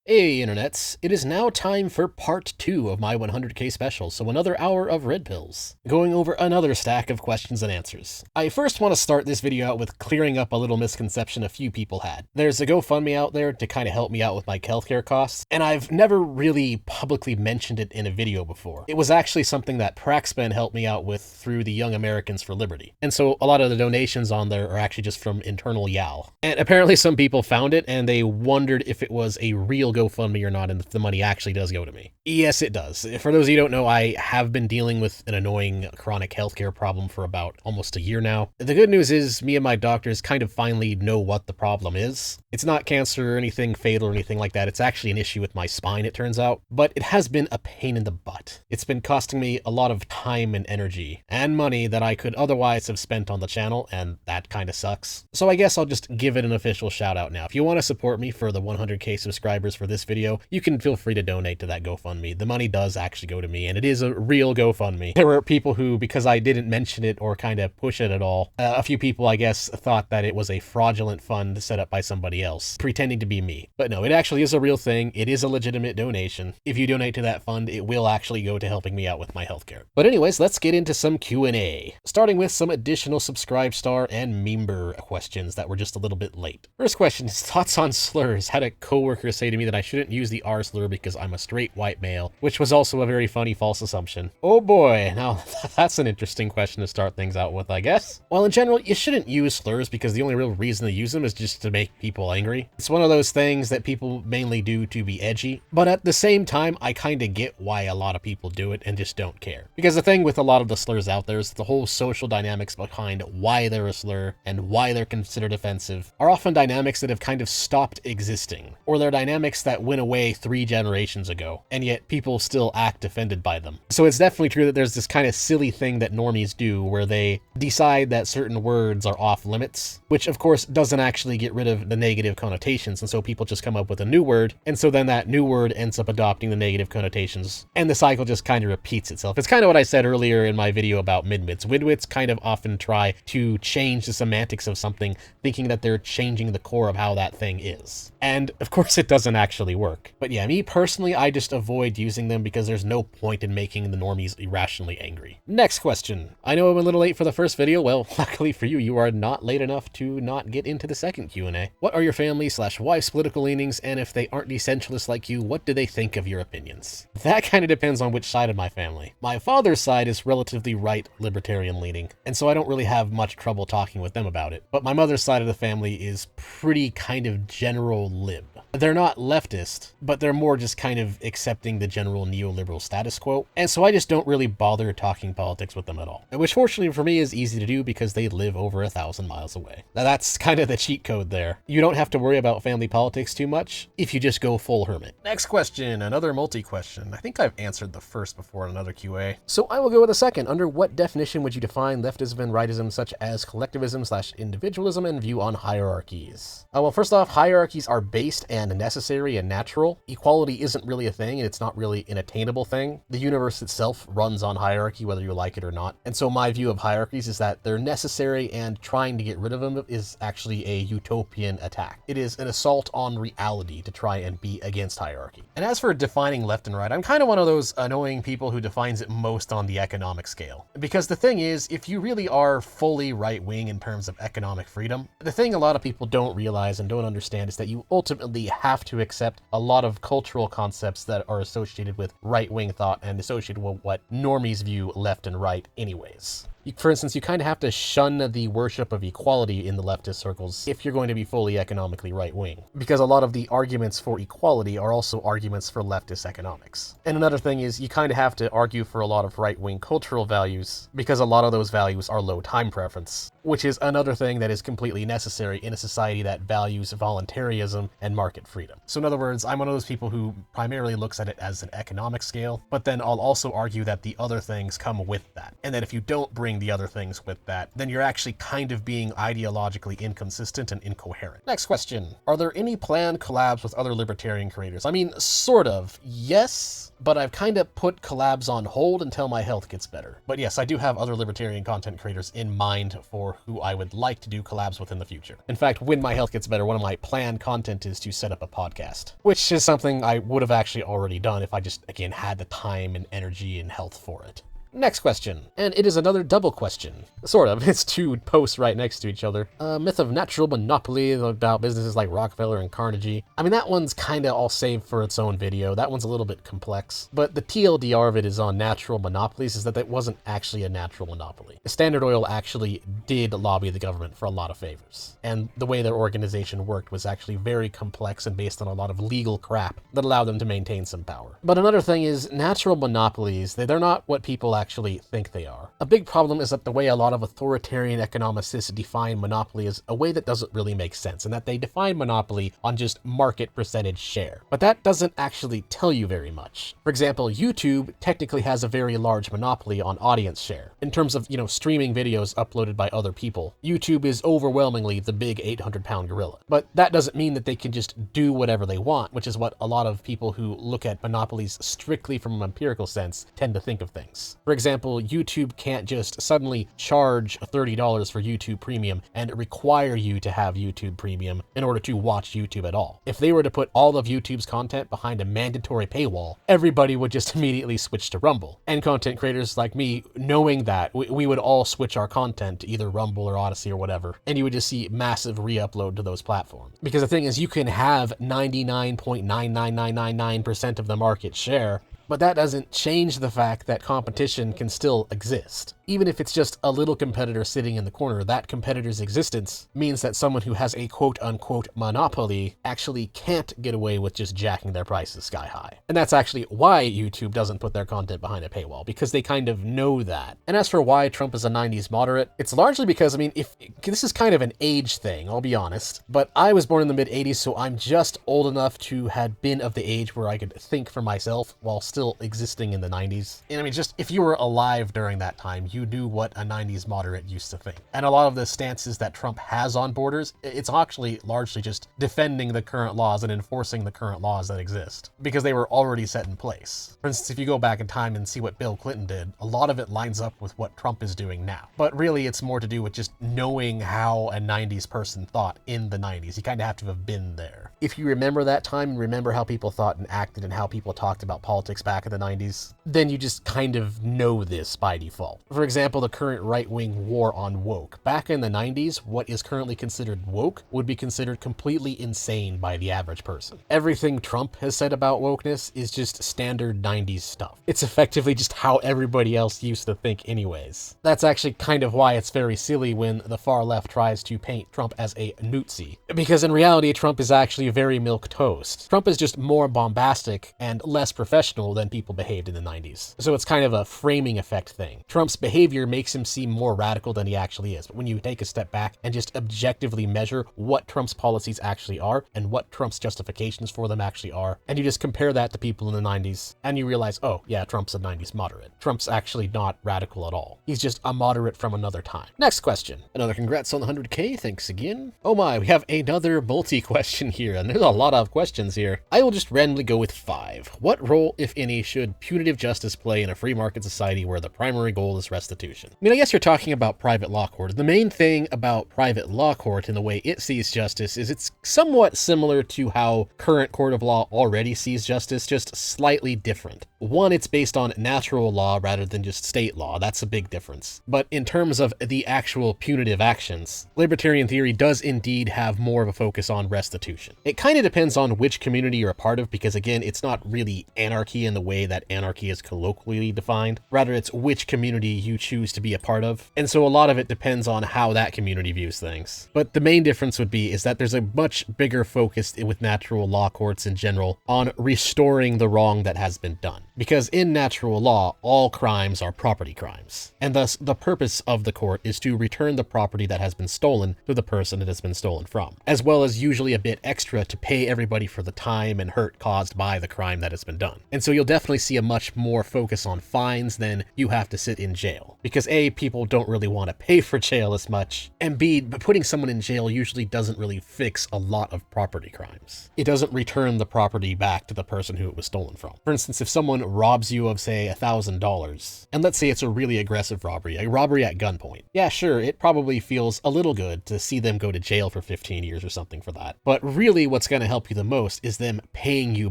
Hey internets, it is now time for part 2 of my 100k special, so another hour of Redpills, going over another stack of questions and answers. I first want to start this video out with clearing up a little misconception a few people had. There's a GoFundMe out there to kind of help me out with my healthcare costs, and I've never really publicly mentioned it in a video before. It was actually something that Praxpen helped me out with through the Young Americans for Liberty, and so a lot of the donations on there are actually just from internal YAL. And apparently some people found it and they wondered if it was a real GoFundMe or not, and if the money actually does go to me. Yes, it does. For those of you who don't know, I have been dealing with an annoying chronic healthcare problem for about almost a year now. The good news is me and my doctors kind of finally know what the problem is. It's not cancer or anything fatal or anything like that. It's actually an issue with my spine, it turns out, but it has been a pain in the butt. It's been costing me a lot of time and energy and money that I could otherwise have spent on the channel, and that kind of sucks. So I guess I'll just give it an official shout out now. If you want to support me for the 100k subscribers for this video, you can feel free to donate to that GoFundMe. The money does actually go to me, and it is a real GoFundMe. There were people who, because I didn't mention it or kind of push it at all, a few people, I guess, thought that it was a fraudulent fund set up by somebody else, pretending to be me. But no, it actually is a real thing. It is a legitimate donation. If you donate to that fund, it will actually go to helping me out with my healthcare. But anyways, let's get into some Q&A, starting with some additional subscribe star and member questions that were just a little bit late. First question is thoughts on slurs. Had a coworker say to me that I shouldn't use the R slur because I'm a straight white male, which was also a very funny false assumption. Oh boy, now that's an interesting question to start things out with, I guess. Well, in general, you shouldn't use slurs because the only real reason to use them is just to make people angry. It's one of those things that people mainly do to be edgy, but at the same time, I kind of get why a lot of people do it and just don't care. Because the thing with a lot of the slurs out there is the whole social dynamics behind why they're a slur and why they're considered offensive are often dynamics that have kind of stopped existing, or they're dynamics that went away 3 generations ago, and yet people still act offended by them. So it's definitely true that there's this kind of silly thing that normies do where they decide that certain words are off limits, which of course doesn't actually get rid of the negative connotations, and so people just come up with a new word, and so then that new word ends up adopting the negative connotations, and the cycle just kind of repeats itself. It's kind of what I said earlier in my video about midwits. Midwits kind of often try to change the semantics of something, thinking that they're changing the core of how that thing is. And of course it doesn't actually work. But yeah, me personally, I just avoid using them because there's no point in making the normies irrationally angry. Next question. I know I'm a little late for the first video. Well, luckily for you, you are not late enough to not get into the second Q&A. What are your family/wife's political leanings, and if they aren't decentralists like you, what do they think of your opinions? That kind of depends on which side of my family. My father's side is relatively right libertarian leaning, and so I don't really have much trouble talking with them about it. But my mother's side of the family is pretty kind of general lib. They're not leftist, but they're more just kind of accepting the general neoliberal status quo, and so I just don't really bother talking politics with them at all. Which fortunately for me is easy to do because they live over 1,000 miles away. Now that's kind of the cheat code there. You don't have to worry about family politics too much if you just go full hermit. Next question, another multi-question. I think I've answered the first before in another QA, so I will go with a second. Under what definition would you define leftism and rightism, such as collectivism/individualism, and view on hierarchies? Well, first off, hierarchies are based and necessary and natural. Equality isn't really a thing, and it's not really an attainable thing. The universe itself runs on hierarchy, whether you like it or not. And so my view of hierarchies is that they're necessary, and trying to get rid of them is actually a utopian attack. It is an assault on reality to try and be against hierarchy. And as for defining left and right, I'm kind of one of those annoying people who defines it most on the economic scale. Because the thing is, if you really are fully right-wing in terms of economic freedom, the thing a lot of people don't realize and don't understand is that you ultimately have to accept a lot of cultural concepts that are associated with right-wing thought and associated with what normies view left and right anyways. For instance, you kind of have to shun the worship of equality in the leftist circles if you're going to be fully economically right-wing, because a lot of the arguments for equality are also arguments for leftist economics. And another thing is you kind of have to argue for a lot of right-wing cultural values, because a lot of those values are low time preference, which is another thing that is completely necessary in a society that values voluntarism and market freedom. So in other words, I'm one of those people who primarily looks at it as an economic scale, but then I'll also argue that the other things come with that, and that if you don't bring doing the other things with that, then you're actually kind of being ideologically inconsistent and incoherent. Next question. Are there any planned collabs with other libertarian creators? I mean, sort of. Yes, but I've kind of put collabs on hold until my health gets better. But yes, I do have other libertarian content creators in mind for who I would like to do collabs with in the future. In fact, when my health gets better, one of my planned content is to set up a podcast, which is something I would have actually already done if I just, again, had the time and energy and health for it. Next question, and it is another double question. Sort of, it's two posts right next to each other. Myth of natural monopoly about businesses like Rockefeller and Carnegie. I mean, that one's kinda all saved for its own video. That one's a little bit complex, but the TLDR of it is on natural monopolies is that it wasn't actually a natural monopoly. Standard Oil actually did lobby the government for a lot of favors, and the way their organization worked was actually very complex and based on a lot of legal crap that allowed them to maintain some power. But another thing is, natural monopolies, they're not what people actually think they are. A big problem is that the way a lot of authoritarian economicists define monopoly is a way that doesn't really make sense, and that they define monopoly on just market percentage share. But that doesn't actually tell you very much. For example, YouTube technically has a very large monopoly on audience share. In terms of, streaming videos uploaded by other people, YouTube is overwhelmingly the big 800-pound gorilla. But that doesn't mean that they can just do whatever they want, which is what a lot of people who look at monopolies strictly from an empirical sense tend to think of things. For example, YouTube can't just suddenly charge $30 for YouTube Premium and require you to have YouTube Premium in order to watch YouTube at all. If they were to put all of YouTube's content behind a mandatory paywall, everybody would just immediately switch to Rumble. And content creators like me, knowing that, we would all switch our content to either Rumble or Odysee or whatever, and you would just see massive re-upload to those platforms. Because the thing is, you can have 99.99999% of the market share, but that doesn't change the fact that competition can still exist. Even if it's just a little competitor sitting in the corner, that competitor's existence means that someone who has a quote-unquote monopoly actually can't get away with just jacking their prices sky high. And that's actually why YouTube doesn't put their content behind a paywall, because they kind of know that. And as for why Trump is a 90s moderate, it's largely because, if this is kind of an age thing, I'll be honest, but I was born in the mid-80s, so I'm just old enough to have been of the age where I could think for myself while still existing in the 90s. And just if you were alive during that time, you knew what a 90s moderate used to think. And a lot of the stances that Trump has on borders, it's actually largely just defending the current laws and enforcing the current laws that exist, because they were already set in place. For instance, if you go back in time and see what Bill Clinton did, a lot of it lines up with what Trump is doing now. But really, it's more to do with just knowing how a 90s person thought in the 90s. You kind of have to have been there. If you remember that time and remember how people thought and acted and how people talked about politics back in the 90s, then you just kind of know this by default. For example, the current right-wing war on woke. Back in the 90s, what is currently considered woke would be considered completely insane by the average person. Everything Trump has said about wokeness is just standard 90s stuff. It's effectively just how everybody else used to think anyways. That's actually kind of why it's very silly when the far left tries to paint Trump as a newtsie. Because in reality, Trump is actually very milquetoast. Trump is just more bombastic and less professional than people behaved in the 90s. So it's kind of a framing effect thing. Trump's behavior makes him seem more radical than he actually is. But when you take a step back and just objectively measure what Trump's policies actually are and what Trump's justifications for them actually are, and you just compare that to people in the 90s, and you realize, oh yeah, Trump's a 90s moderate. Trump's actually not radical at all. He's just a moderate from another time. Next question. Another congrats on the 100K, thanks again. Oh my, we have another multi-question here, and there's a lot of questions here. I will just randomly go with 5. What role, if any, should punitive justice play in a free market society where the primary goal is restitution? I guess you're talking about private law court. The main thing about private law court and the way it sees justice is it's somewhat similar to how current court of law already sees justice, just slightly different. One, it's based on natural law rather than just state law. That's a big difference. But in terms of the actual punitive actions, libertarian theory does indeed have more of a focus on restitution. It kind of depends on which community you're a part of, because again, it's not really anarchy in the way that anarchy is colloquially defined. Rather, it's which community you choose to be a part of. And so a lot of it depends on how that community views things. But the main difference would be is that there's a much bigger focus with natural law courts in general on restoring the wrong that has been done. Because in natural law, all crimes are property crimes. And thus, the purpose of the court is to return the property that has been stolen to the person it has been stolen from, as well as usually a bit extra to pay everybody for the time and hurt caused by the crime that has been done. And so you'll you'll definitely see a much more focus on fines than you have to sit in jail. Because A, people don't really want to pay for jail as much, and B, putting someone in jail usually doesn't really fix a lot of property crimes. It doesn't return the property back to the person who it was stolen from. For instance, if someone robs you of, say, $1,000, and let's say it's a really aggressive robbery, a robbery at gunpoint, yeah, sure, it probably feels a little good to see them go to jail for 15 years or something for that. But really what's going to help you the most is them paying you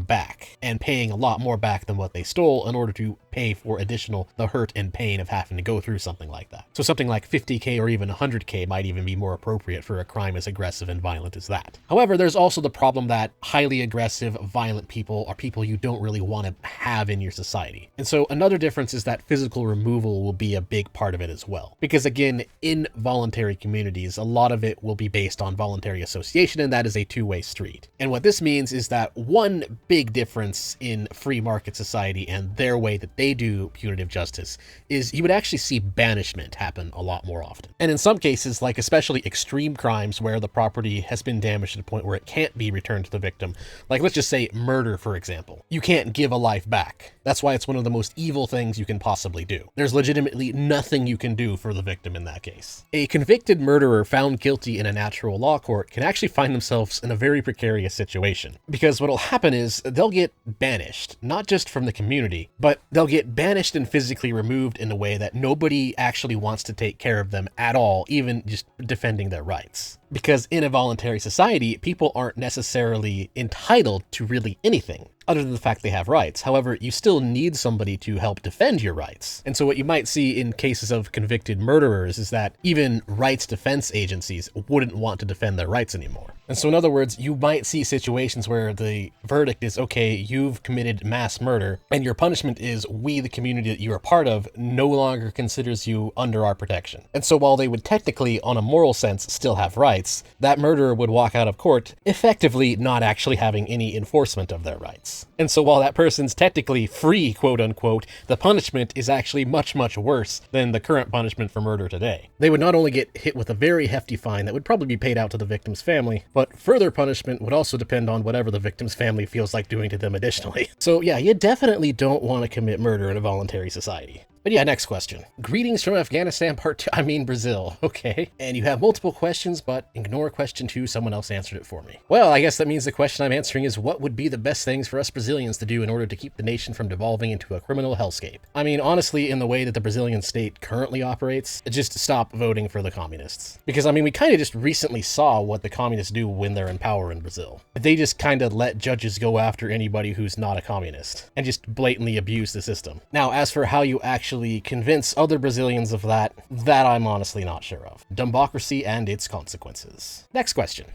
back, and paying a lot more back than what they stole in order to pay for the hurt and pain of having to go through something like that. So something like 50K or even 100K might even be more appropriate for a crime as aggressive and violent as that. However, there's also the problem that highly aggressive, violent people are people you don't really want to have in your society. And so another difference is that physical removal will be a big part of it as well. Because again, in voluntary communities, a lot of it will be based on voluntary association, and that is a two-way street. And what this means is that one big difference in free market society and their way that they do punitive justice is you would actually see banishment happen a lot more often. And in some cases, like especially extreme crimes where the property has been damaged to the point where it can't be returned to the victim, like let's just say murder, for example, you can't give a life back. That's why it's one of the most evil things you can possibly do. There's legitimately nothing you can do for the victim in that case. A convicted murderer found guilty in a natural law court can actually find themselves in a very precarious situation, because what'll happen is they'll get banished, not just from the community, but they'll get banished and physically removed in a way that nobody actually wants to take care of them at all, even just defending their rights. Because in a voluntary society, people aren't necessarily entitled to really anything other than the fact they have rights. However, you still need somebody to help defend your rights. And so what you might see in cases of convicted murderers is that even rights defense agencies wouldn't want to defend their rights anymore. And so in other words, you might see situations where the verdict is, okay, you've committed mass murder, and your punishment is we, the community that you are part of, no longer considers you under our protection. And so while they would technically, on a moral sense, still have rights, that murderer would walk out of court effectively not actually having any enforcement of their rights. And so while that person's technically free, quote unquote, the punishment is actually much, much worse than the current punishment for murder today. They would not only get hit with a very hefty fine that would probably be paid out to the victim's family, but further punishment would also depend on whatever the victim's family feels like doing to them additionally. So yeah, you definitely don't want to commit murder in a voluntary society. But yeah, next question. Greetings from Afghanistan Brazil. Okay. And you have multiple questions, but ignore question 2, someone else answered it for me. Well, I guess that means the question I'm answering is what would be the best things for us Brazilians to do in order to keep the nation from devolving into a criminal hellscape? I mean, honestly, in the way that the Brazilian state currently operates, just stop voting for the communists. Because I mean, we kind of just recently saw what the communists do when they're in power in Brazil. They just kind of let judges go after anybody who's not a communist and just blatantly abuse the system. Now, as for how you actually convince other Brazilians of that I'm honestly not sure of. Democracy and its consequences. Next question.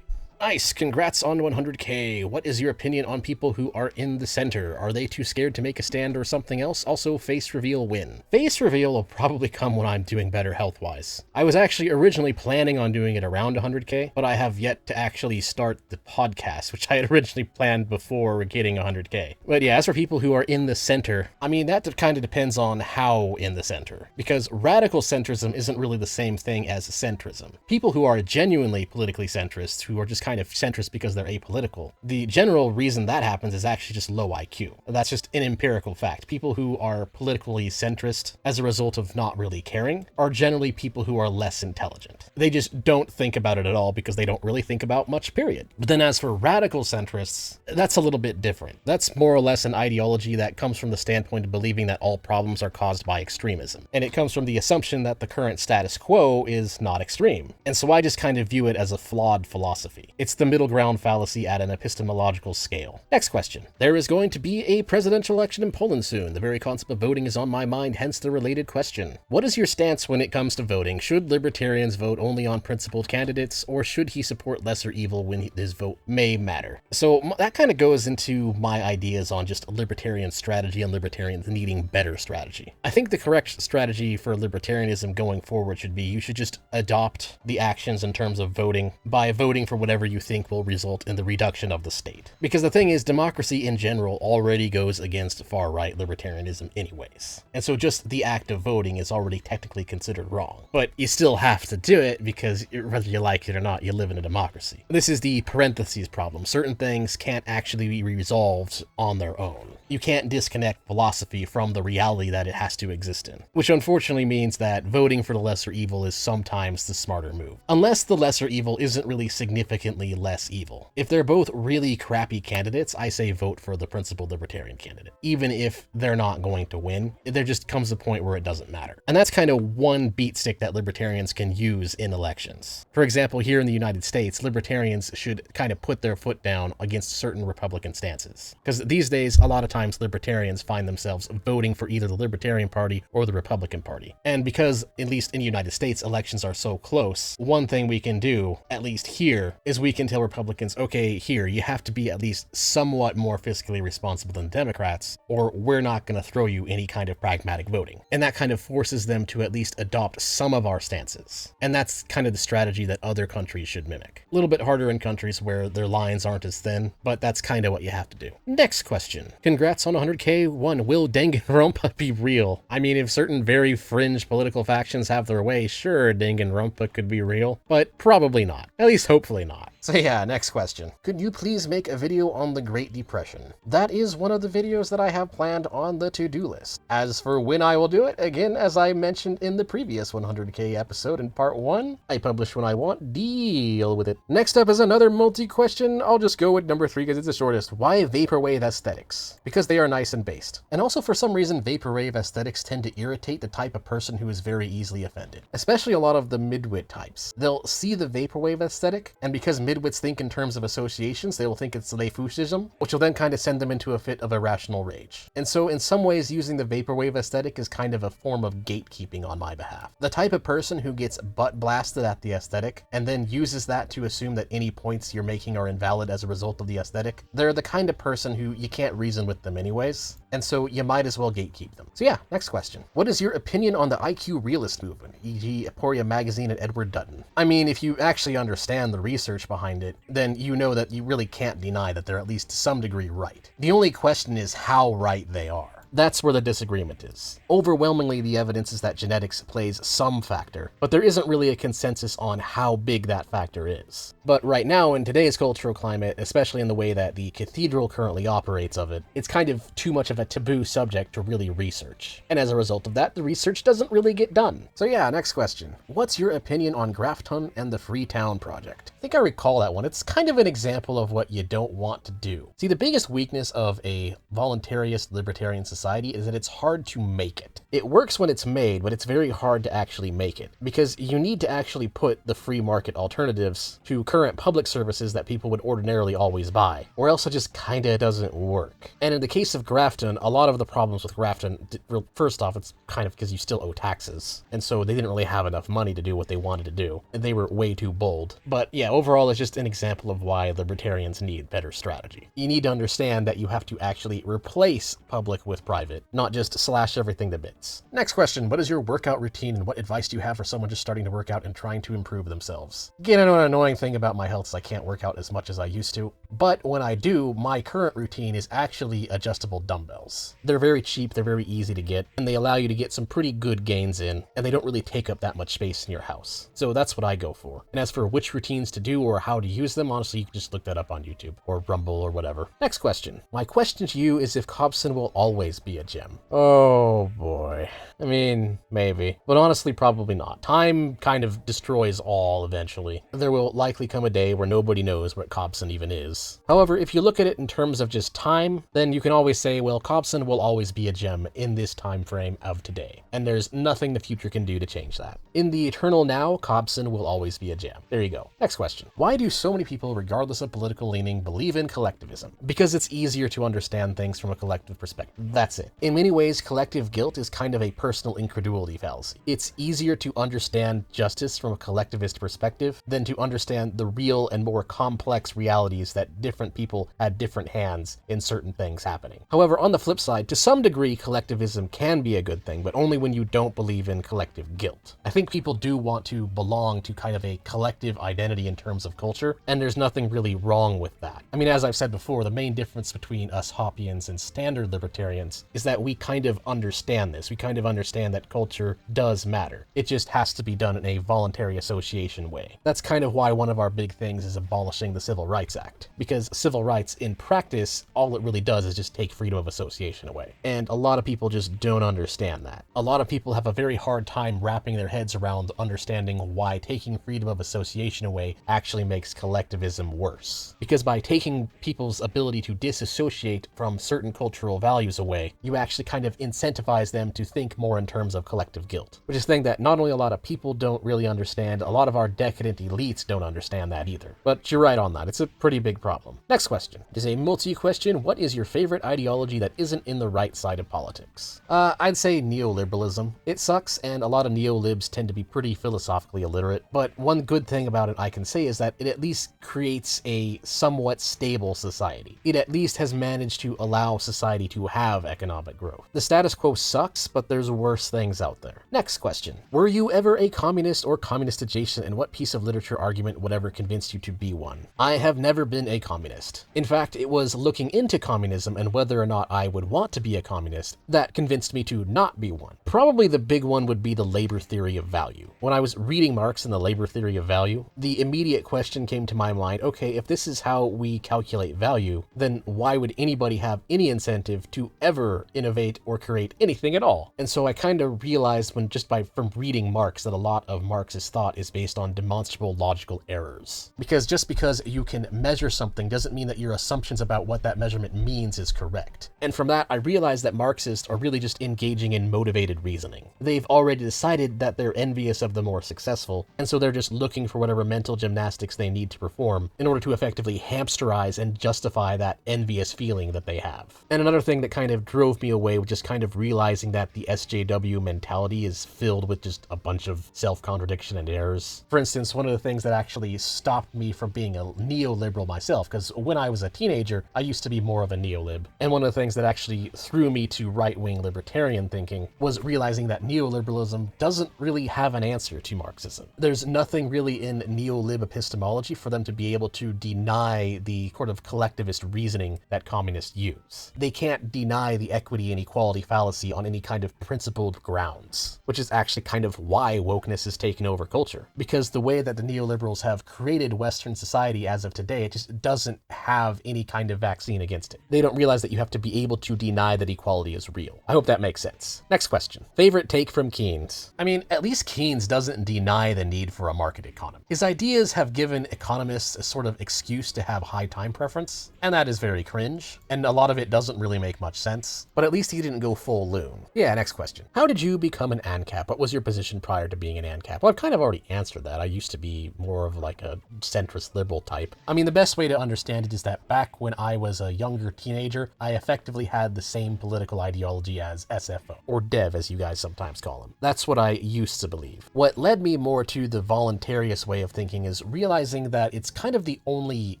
Nice, congrats on 100K. What is your opinion on people who are in the center? Are they too scared to make a stand or something else? Also, face reveal when? Face reveal will probably come when I'm doing better health-wise. I was actually originally planning on doing it around 100K, but I have yet to actually start the podcast, which I had originally planned before getting 100K. But yeah, as for people who are in the center, I mean, that kind of depends on how in the center, because radical centrism isn't really the same thing as centrism. People who are genuinely politically centrist, who are just kind of centrist because they're apolitical, the general reason that happens is actually just low IQ. That's just an empirical fact. People who are politically centrist as a result of not really caring are generally people who are less intelligent. They just don't think about it at all because they don't really think about much, period. But then as for radical centrists, that's a little bit different. That's more or less an ideology that comes from the standpoint of believing that all problems are caused by extremism. And it comes from the assumption that the current status quo is not extreme. And so I just kind of view it as a flawed philosophy. It's the middle ground fallacy at an epistemological scale. Next question. There is going to be a presidential election in Poland soon. The very concept of voting is on my mind, hence the related question. What is your stance when it comes to voting? Should libertarians vote only on principled candidates, or should he support lesser evil when his vote may matter? So that kind of goes into my ideas on just libertarian strategy and libertarians needing better strategy. I think the correct strategy for libertarianism going forward should be you should just adopt the actions in terms of voting by voting for whatever whatever you think will result in the reduction of the state. Because the thing is, democracy in general already goes against far-right libertarianism anyways. And so just the act of voting is already technically considered wrong. But you still have to do it because whether you like it or not, you live in a democracy. This is the parentheses problem. Certain things can't actually be resolved on their own. You can't disconnect philosophy from the reality that it has to exist in, which unfortunately means that voting for the lesser evil is sometimes the smarter move. Unless the lesser evil isn't really significantly less evil. If they're both really crappy candidates, I say vote for the principled libertarian candidate. Even if they're not going to win, there just comes a point where it doesn't matter. And that's kind of one beat stick that libertarians can use in elections. For example, here in the United States, libertarians should kind of put their foot down against certain Republican stances. Because these days, a lot of times libertarians find themselves voting for either the Libertarian Party or the Republican Party. And because, at least in the United States, elections are so close, one thing we can do, at least here, is we can tell Republicans, okay, here, you have to be at least somewhat more fiscally responsible than Democrats, or we're not going to throw you any kind of pragmatic voting. And that kind of forces them to at least adopt some of our stances. And that's kind of the strategy that other countries should mimic. A little bit harder in countries where their lines aren't as thin, but that's kind of what you have to do. Next question. Congrats on 100K. Will Danganronpa be real? I mean, if certain very fringe political factions have their way, sure, Danganronpa could be real, but probably not. At least hopefully not. So yeah, next question. Could you please make a video on the Great Depression? That is one of the videos that I have planned on the to-do list. As for when I will do it, again, as I mentioned in the previous 100K episode in part 1, I publish when I want, deal with it. Next up is another multi-question. I'll just go with number 3 because it's the shortest. Why vaporwave aesthetics? Because they are nice and based. And also for some reason, vaporwave aesthetics tend to irritate the type of person who is very easily offended. Especially a lot of the midwit types. They'll see the vaporwave aesthetic, and because midwits think in terms of associations, they will think it's Lafooshism, which will then kind of send them into a fit of irrational rage. And so in some ways, using the vaporwave aesthetic is kind of a form of gatekeeping on my behalf. The type of person who gets butt blasted at the aesthetic, and then uses that to assume that any points you're making are invalid as a result of the aesthetic, they're the kind of person who you can't reason with them anyways, and so you might as well gatekeep them. So yeah, next question. What is your opinion on the IQ realist movement, e.g. Aporia Magazine and Edward Dutton? I mean, if you actually understand the research behind it, then you know that you really can't deny that they're at least to some degree right. The only question is how right they are. That's where the disagreement is. Overwhelmingly, the evidence is that genetics plays some factor, but there isn't really a consensus on how big that factor is. But right now, in today's cultural climate, especially in the way that the cathedral currently operates of it, it's kind of too much of a taboo subject to really research. And as a result of that, the research doesn't really get done. So yeah, next question. What's your opinion on Grafton and the Freetown Project? I think I recall that one. It's kind of an example of what you don't want to do. See, the biggest weakness of a voluntarist libertarian society is that it's hard to make it. It works when it's made, but it's very hard to actually make it, because you need to actually put the free market alternatives to current public services that people would ordinarily always buy, or else it just kinda doesn't work. And in the case of Grafton, a lot of the problems with Grafton, first off, it's kind of because you still owe taxes, and so they didn't really have enough money to do what they wanted to do, and they were way too bold. But yeah, overall, it's just an example of why libertarians need better strategy. You need to understand that you have to actually replace public with private, not just slash everything to bits. Next question. What is your workout routine and what advice do you have for someone just starting to work out and trying to improve themselves? Again, I know an annoying thing about my health is I can't work out as much as I used to, but when I do, my current routine is actually adjustable dumbbells. They're very cheap, they're very easy to get, and they allow you to get some pretty good gains in, and they don't really take up that much space in your house. So that's what I go for. And as for which routines to do or how to use them, honestly, you can just look that up on YouTube or Rumble or whatever. Next question. My question to you is if Cobson will always be a gem. Oh boy. I mean, maybe. But honestly, probably not. Time kind of destroys all eventually. There will likely come a day where nobody knows what Cobson even is. However, if you look at it in terms of just time, then you can always say, well, Cobson will always be a gem in this time frame of today. And there's nothing the future can do to change that. In the eternal now, Cobson will always be a gem. There you go. Next question. Why do so many people, regardless of political leaning, believe in collectivism? Because it's easier to understand things from a collective perspective. That's it. In many ways, collective guilt is kind of a personal incredulity fallacy. It's easier to understand justice from a collectivist perspective than to understand the real and more complex realities that different people had different hands in certain things happening. However, on the flip side, to some degree, collectivism can be a good thing, but only when you don't believe in collective guilt. I think people do want to belong to kind of a collective identity in terms of culture, and there's nothing really wrong with that. I mean, as I've said before, the main difference between us Hoppians and standard libertarians is that we kind of understand this. We kind of understand that culture does matter. It just has to be done in a voluntary association way. That's kind of why one of our big things is abolishing the Civil Rights Act, because civil rights in practice, all it really does is just take freedom of association away. And a lot of people just don't understand that. A lot of people have a very hard time wrapping their heads around understanding why taking freedom of association away actually makes collectivism worse. Because by taking people's ability to disassociate from certain cultural values away, you actually kind of incentivize them to think more in terms of collective guilt, which is a thing that not only a lot of people don't really understand, a lot of our decadent elites don't understand that either. But you're right on that. It's a pretty big problem. Next question. It is a multi-question. What is your favorite ideology that isn't in the right side of politics? I'd say neoliberalism. It sucks, and a lot of neolibs tend to be pretty philosophically illiterate, but one good thing about it I can say is that it at least creates a somewhat stable society. It at least has managed to allow society to have economic growth. The status quo sucks, but there's worse things out there. Next question. Were you ever a communist or communist adjacent, and what piece of literature, argument, whatever convinced you to be one? I have never been a communist. In fact, it was looking into communism and whether or not I would want to be a communist that convinced me to not be one. Probably the big one would be the labor theory of value. When I was reading Marx and the labor theory of value, the immediate question came to my mind, okay, if this is how we calculate value, then why would anybody have any incentive to ever innovate or create anything at all? And so I kind of realized from reading Marx that a lot of Marx's thought is based on demonstrable logical errors. Because just because you can measure something doesn't mean that your assumptions about what that measurement means is correct. And from that, I realized that Marxists are really just engaging in motivated reasoning. They've already decided that they're envious of the more successful, and so they're just looking for whatever mental gymnastics they need to perform in order to effectively hamsterize and justify that envious feeling that they have. And another thing that kind of drove me away was just kind of realizing that the SJW mentality is filled with just a bunch of self-contradiction and errors. For instance, one of the things that actually stopped me from being a neoliberal myself, because when I was a teenager, I used to be more of a neolib, and one of the things that actually threw me to right-wing libertarian thinking was realizing that neoliberalism doesn't really have an answer to Marxism. There's nothing really in neolib epistemology for them to be able to deny the sort of collectivist reasoning that communists use. They can't deny the equity and equality fallacy on any kind of principled grounds, which is actually kind of why wokeness has taken over culture. Because the way that the neoliberals have created Western society as of today, it just doesn't have any kind of vaccine against it. They don't realize that you have to be able to deny that equality is real. I hope that makes sense. Next question. Favorite take from Keynes? I mean, at least Keynes doesn't deny the need for a market economy. His ideas have given economists a sort of excuse to have high time preference, and that is very cringe, and a lot of it doesn't really make much sense, but at least he didn't go full loon. Yeah, next question. How did you become an ANCAP? What was your position prior to being an ANCAP? Well, I've kind of already answered that. I used to be more of like a centrist liberal type. I mean, the best way to understand it is that back when I was a younger teenager, I effectively had the same political ideology as SFO, or Dev as you guys sometimes call him. That's what I used to believe. What led me more to the voluntarious way of thinking is realizing that it's kind of the only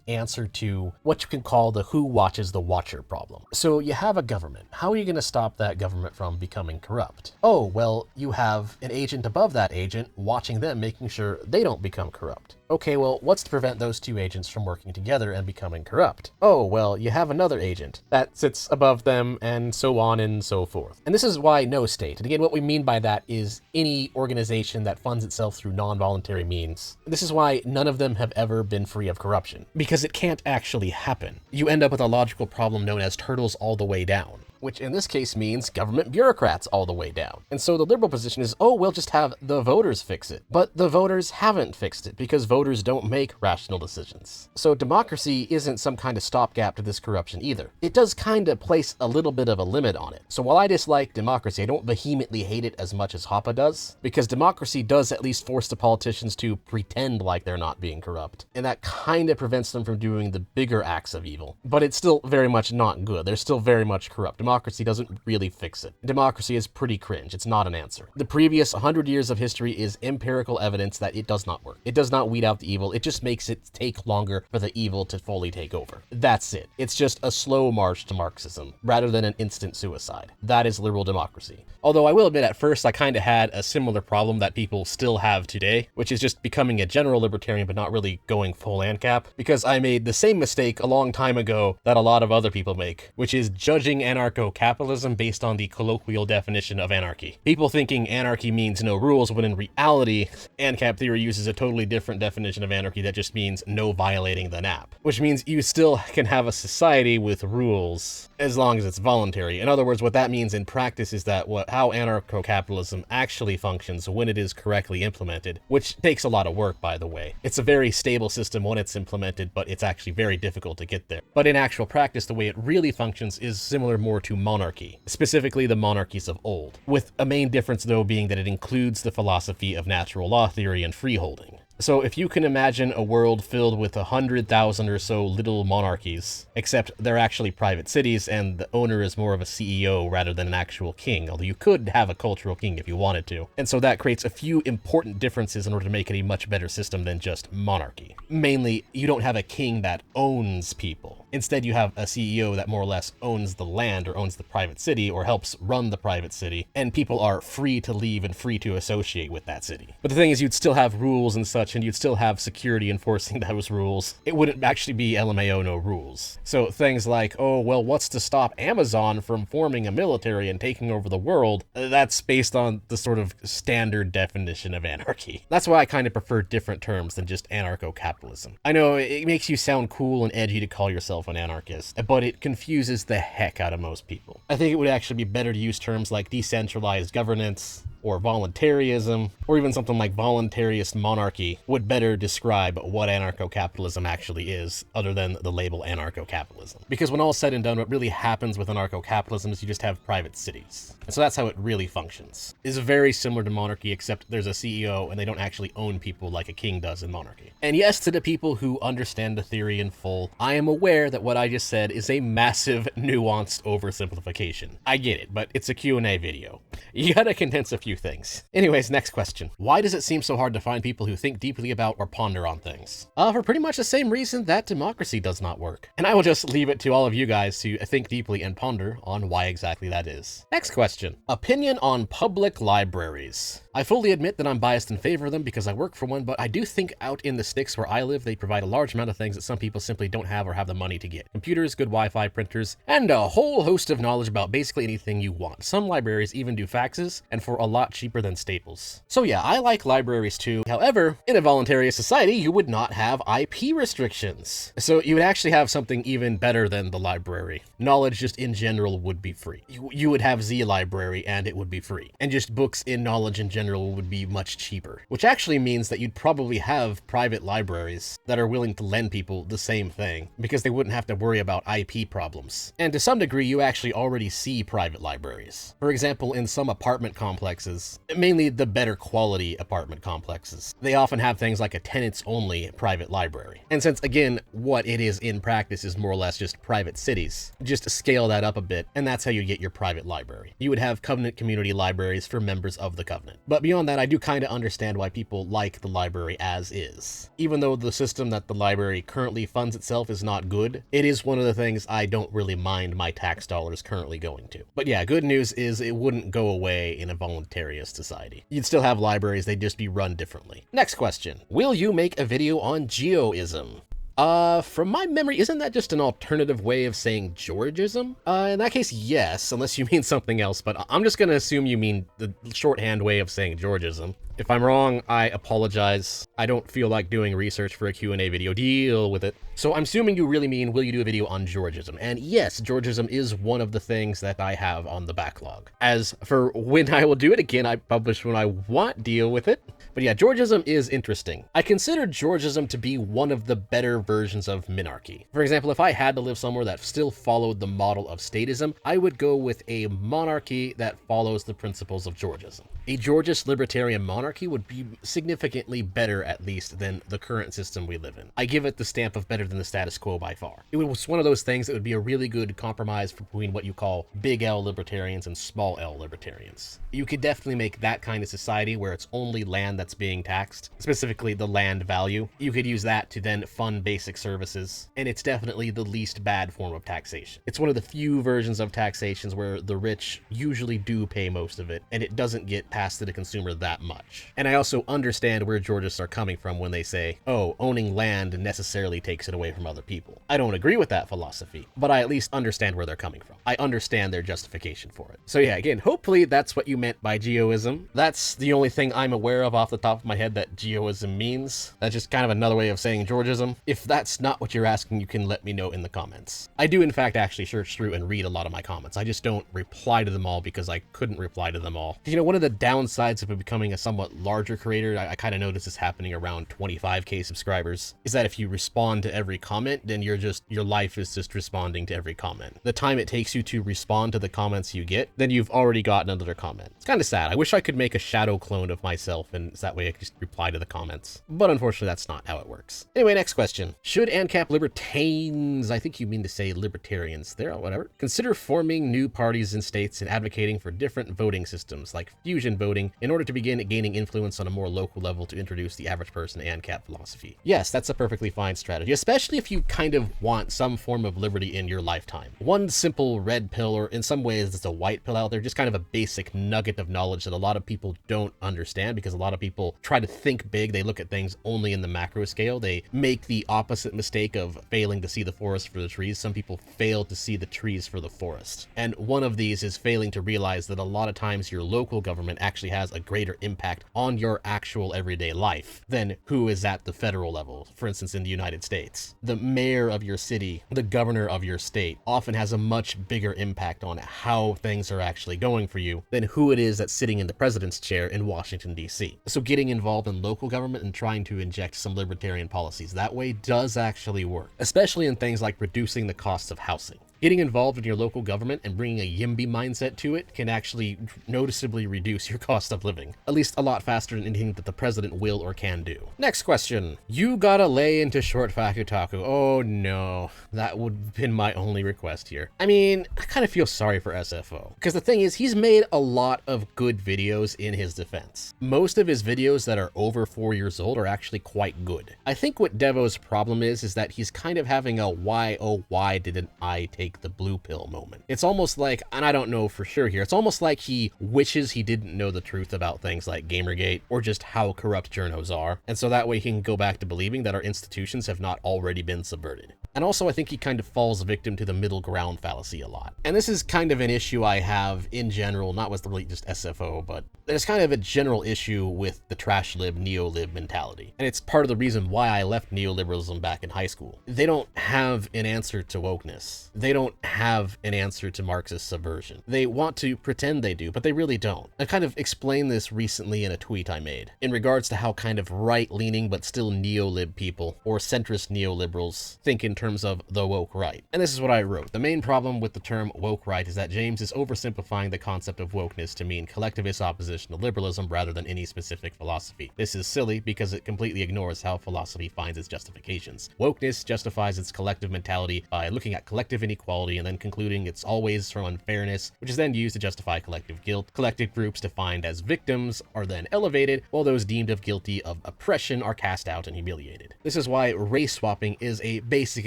answer to what you can call the who watches the watcher problem. So you have a government. How are you going to stop that government from becoming corrupt? Oh, well, you have an agent above that agent watching them, making sure they don't become corrupt. Okay, well, what's to prevent those two agents from working together and becoming corrupt? Oh, well, you have another agent that sits above them, and so on and so forth. And this is why no state, and again, what we mean by that is any organization that funds itself through non-voluntary means. This is why none of them have ever been free of corruption, because it can't actually happen. You end up with a logical problem known as turtles all the way down, which in this case means government bureaucrats all the way down. And so the liberal position is, oh, we'll just have the voters fix it. But the voters haven't fixed it because voters don't make rational decisions. So democracy isn't some kind of stopgap to this corruption either. It does kind of place a little bit of a limit on it. So while I dislike democracy, I don't vehemently hate it as much as Hoppe does, because democracy does at least force the politicians to pretend like they're not being corrupt. And that kind of prevents them from doing the bigger acts of evil. But it's still very much not good. They're still very much corrupt. democracy doesn't really fix it. Democracy is pretty cringe. It's not an answer. The previous 100 years of history is empirical evidence that it does not work. It does not weed out the evil. It just makes it take longer for the evil to fully take over. That's it. It's just a slow march to Marxism rather than an instant suicide. That is liberal democracy. Although I will admit at first I kind of had a similar problem that people still have today, which is just becoming a general libertarian but not really going full ANCAP, because I made the same mistake a long time ago that a lot of other people make, which is judging anarcho-capitalism based on the colloquial definition of anarchy. People thinking anarchy means no rules, when in reality, ANCAP theory uses a totally different definition of anarchy that just means no violating the NAP, which means you still can have a society with rules as long as it's voluntary. In other words, what that means in practice is that how anarcho-capitalism actually functions when it is correctly implemented, which takes a lot of work, by the way. It's a very stable system when it's implemented, but it's actually very difficult to get there. But in actual practice, the way it really functions is similar more to monarchy, specifically the monarchies of old, with a main difference though being that it includes the philosophy of natural law theory and freeholding. So if you can imagine a world filled with 100,000 or so little monarchies, except they're actually private cities and the owner is more of a CEO rather than an actual king, although you could have a cultural king if you wanted to. And so that creates a few important differences in order to make it a much better system than just monarchy. Mainly, you don't have a king that owns people. Instead, you have a CEO that more or less owns the land or owns the private city or helps run the private city, and people are free to leave and free to associate with that city. But the thing is, you'd still have rules and such, and you'd still have security enforcing those rules. It wouldn't actually be LMAO no rules. So things like, oh, well, what's to stop Amazon from forming a military and taking over the world? That's based on the sort of standard definition of anarchy. That's why I kind of prefer different terms than just anarcho-capitalism. I know it makes you sound cool and edgy to call yourself an anarchist, but it confuses the heck out of most people. I think it would actually be better to use terms like decentralized governance, or voluntarism, or even something like voluntarist monarchy would better describe what anarcho-capitalism actually is, other than the label anarcho-capitalism. Because when all's said and done, what really happens with anarcho-capitalism is you just have private cities. And so that's how it really functions. It's very similar to monarchy, except there's a CEO and they don't actually own people like a king does in monarchy. And yes, to the people who understand the theory in full, I am aware that what I just said is a massive, nuanced oversimplification. I get it, but it's a Q&A video. You gotta condense a few things. Anyways, next question. Why does it seem so hard to find people who think deeply about or ponder on things? For pretty much the same reason that democracy does not work. And I will just leave it to all of you guys to think deeply and ponder on why exactly that is. Next question. Opinion on public libraries. I fully admit that I'm biased in favor of them because I work for one, but I do think out in the sticks where I live, they provide a large amount of things that some people simply don't have or have the money to get. Computers, good Wi-Fi, printers, and a whole host of knowledge about basically anything you want. Some libraries even do faxes, and for a lot cheaper than Staples. So yeah, I like libraries too. However, in a voluntary society, you would not have IP restrictions. So you would actually have something even better than the library. Knowledge just in general would be free. You would have Z Library and it would be free. And just books in knowledge in general would be much cheaper. Which actually means that you'd probably have private libraries that are willing to lend people the same thing, because they wouldn't have to worry about IP problems. And to some degree, you actually already see private libraries. For example, in some apartment complexes, mainly the better quality apartment complexes, they often have things like a tenants-only private library. And since, again, what it is in practice is more or less just private cities, just scale that up a bit, and that's how you get your private library. You would have Covenant community libraries for members of the Covenant. But beyond that, I do kind of understand why people like the library as is. Even though the system that the library currently funds itself is not good, it is one of the things I don't really mind my tax dollars currently going to. But yeah, good news is it wouldn't go away in a voluntarist society. You'd still have libraries, they'd just be run differently. Next question. Will you make a video on Geoism? From my memory, isn't that just an alternative way of saying Georgism? In that case, yes, unless you mean something else, but I'm just gonna assume you mean the shorthand way of saying Georgism. If I'm wrong, I apologize. I don't feel like doing research for a Q&A video. Deal with it. So I'm assuming you really mean, will you do a video on Georgism? And yes, Georgism is one of the things that I have on the backlog. As for when I will do it, again, I publish when I want, deal with it. But yeah, Georgism is interesting. I consider Georgism to be one of the better versions of minarchy. For example, if I had to live somewhere that still followed the model of statism, I would go with a monarchy that follows the principles of Georgism. A Georgist libertarian monarchy monarchy would be significantly better, at least, than the current system we live in. I give it the stamp of better than the status quo by far. It was one of those things that would be a really good compromise between what you call big L libertarians and small L libertarians. You could definitely make that kind of society where it's only land that's being taxed, specifically the land value. You could use that to then fund basic services, and it's definitely the least bad form of taxation. It's one of the few versions of taxations where the rich usually do pay most of it, and it doesn't get passed to the consumer that much. And I also understand where Georgists are coming from when they say, oh, owning land necessarily takes it away from other people. I don't agree with that philosophy, but I at least understand where they're coming from. I understand their justification for it. So yeah, again, hopefully that's what you meant by geoism. That's the only thing I'm aware of off the top of my head that geoism means. That's just kind of another way of saying Georgism. If that's not what you're asking, you can let me know in the comments. I do in fact actually search through and read a lot of my comments. I just don't reply to them all because I couldn't reply to them all. You know, one of the downsides of becoming a somewhat larger creator, I kind of notice this happening around 25k subscribers, is that if you respond to every comment, then your life is just responding to every comment. The time it takes you to respond to the comments you get, then you've already gotten another comment. It's kind of sad. I wish I could make a shadow clone of myself, and that way I could just reply to the comments. But unfortunately, that's not how it works. Anyway, next question. Should ANCAP libertarians, I think you mean to say libertarians there, whatever, consider forming new parties in states and advocating for different voting systems, like fusion voting, in order to begin gaining influence on a more local level to introduce the average person to ANCAP philosophy? Yes, that's a perfectly fine strategy, especially if you kind of want some form of liberty in your lifetime. One simple red pill, or in some ways it's a white pill out there, just kind of a basic nugget of knowledge that a lot of people don't understand, because a lot of people try to think big. They look at things only in the macro scale. They make the opposite mistake of failing to see the forest for the trees. Some people fail to see the trees for the forest. And one of these is failing to realize that a lot of times your local government actually has a greater impact on your actual everyday life than who is at the federal level. For instance, in the United States, the mayor of your city, the governor of your state, often has a much bigger impact on how things are actually going for you than who it is that's sitting in the president's chair in Washington, D.C. So getting involved in local government and trying to inject some libertarian policies that way does actually work, especially in things like reducing the costs of housing. Getting involved in your local government and bringing a YIMBY mindset to it can actually noticeably reduce your cost of living, at least a lot faster than anything that the president will or can do. Next question. You gotta lay into short Fakutaku. Oh no, that would have been my only request here. I mean, I kind of feel sorry for SFO, because the thing is, he's made a lot of good videos in his defense. Most of his videos that are over 4 years old are actually quite good. I think what Devo's problem is that he's kind of having a why, oh why didn't I take the blue pill moment. It's almost like, and I don't know for sure here, it's almost like he wishes he didn't know the truth about things like Gamergate or just how corrupt journos are, and so that way he can go back to believing that our institutions have not already been subverted. And also I think he kind of falls victim to the middle ground fallacy a lot. And this is kind of an issue I have in general, not with really just SFO, but there's kind of a general issue with the trash lib, neo-lib mentality. And it's part of the reason why I left neoliberalism back in high school. They don't have an answer to wokeness. They don't have an answer to Marxist subversion. They want to pretend they do, but they really don't. I kind of explained this recently in a tweet I made in regards to how kind of right-leaning but still neo-lib people, or centrist neoliberals, think in terms of the woke right. And this is what I wrote. The main problem with the term woke right is that James is oversimplifying the concept of wokeness to mean collectivist opposition to liberalism rather than any specific philosophy. This is silly because it completely ignores how philosophy finds its justifications. Wokeness justifies its collective mentality by looking at collective inequality and then concluding it's always from unfairness, which is then used to justify collective guilt. Collective groups defined as victims are then elevated, while those deemed of guilty of oppression are cast out and humiliated. This is why race swapping is a basic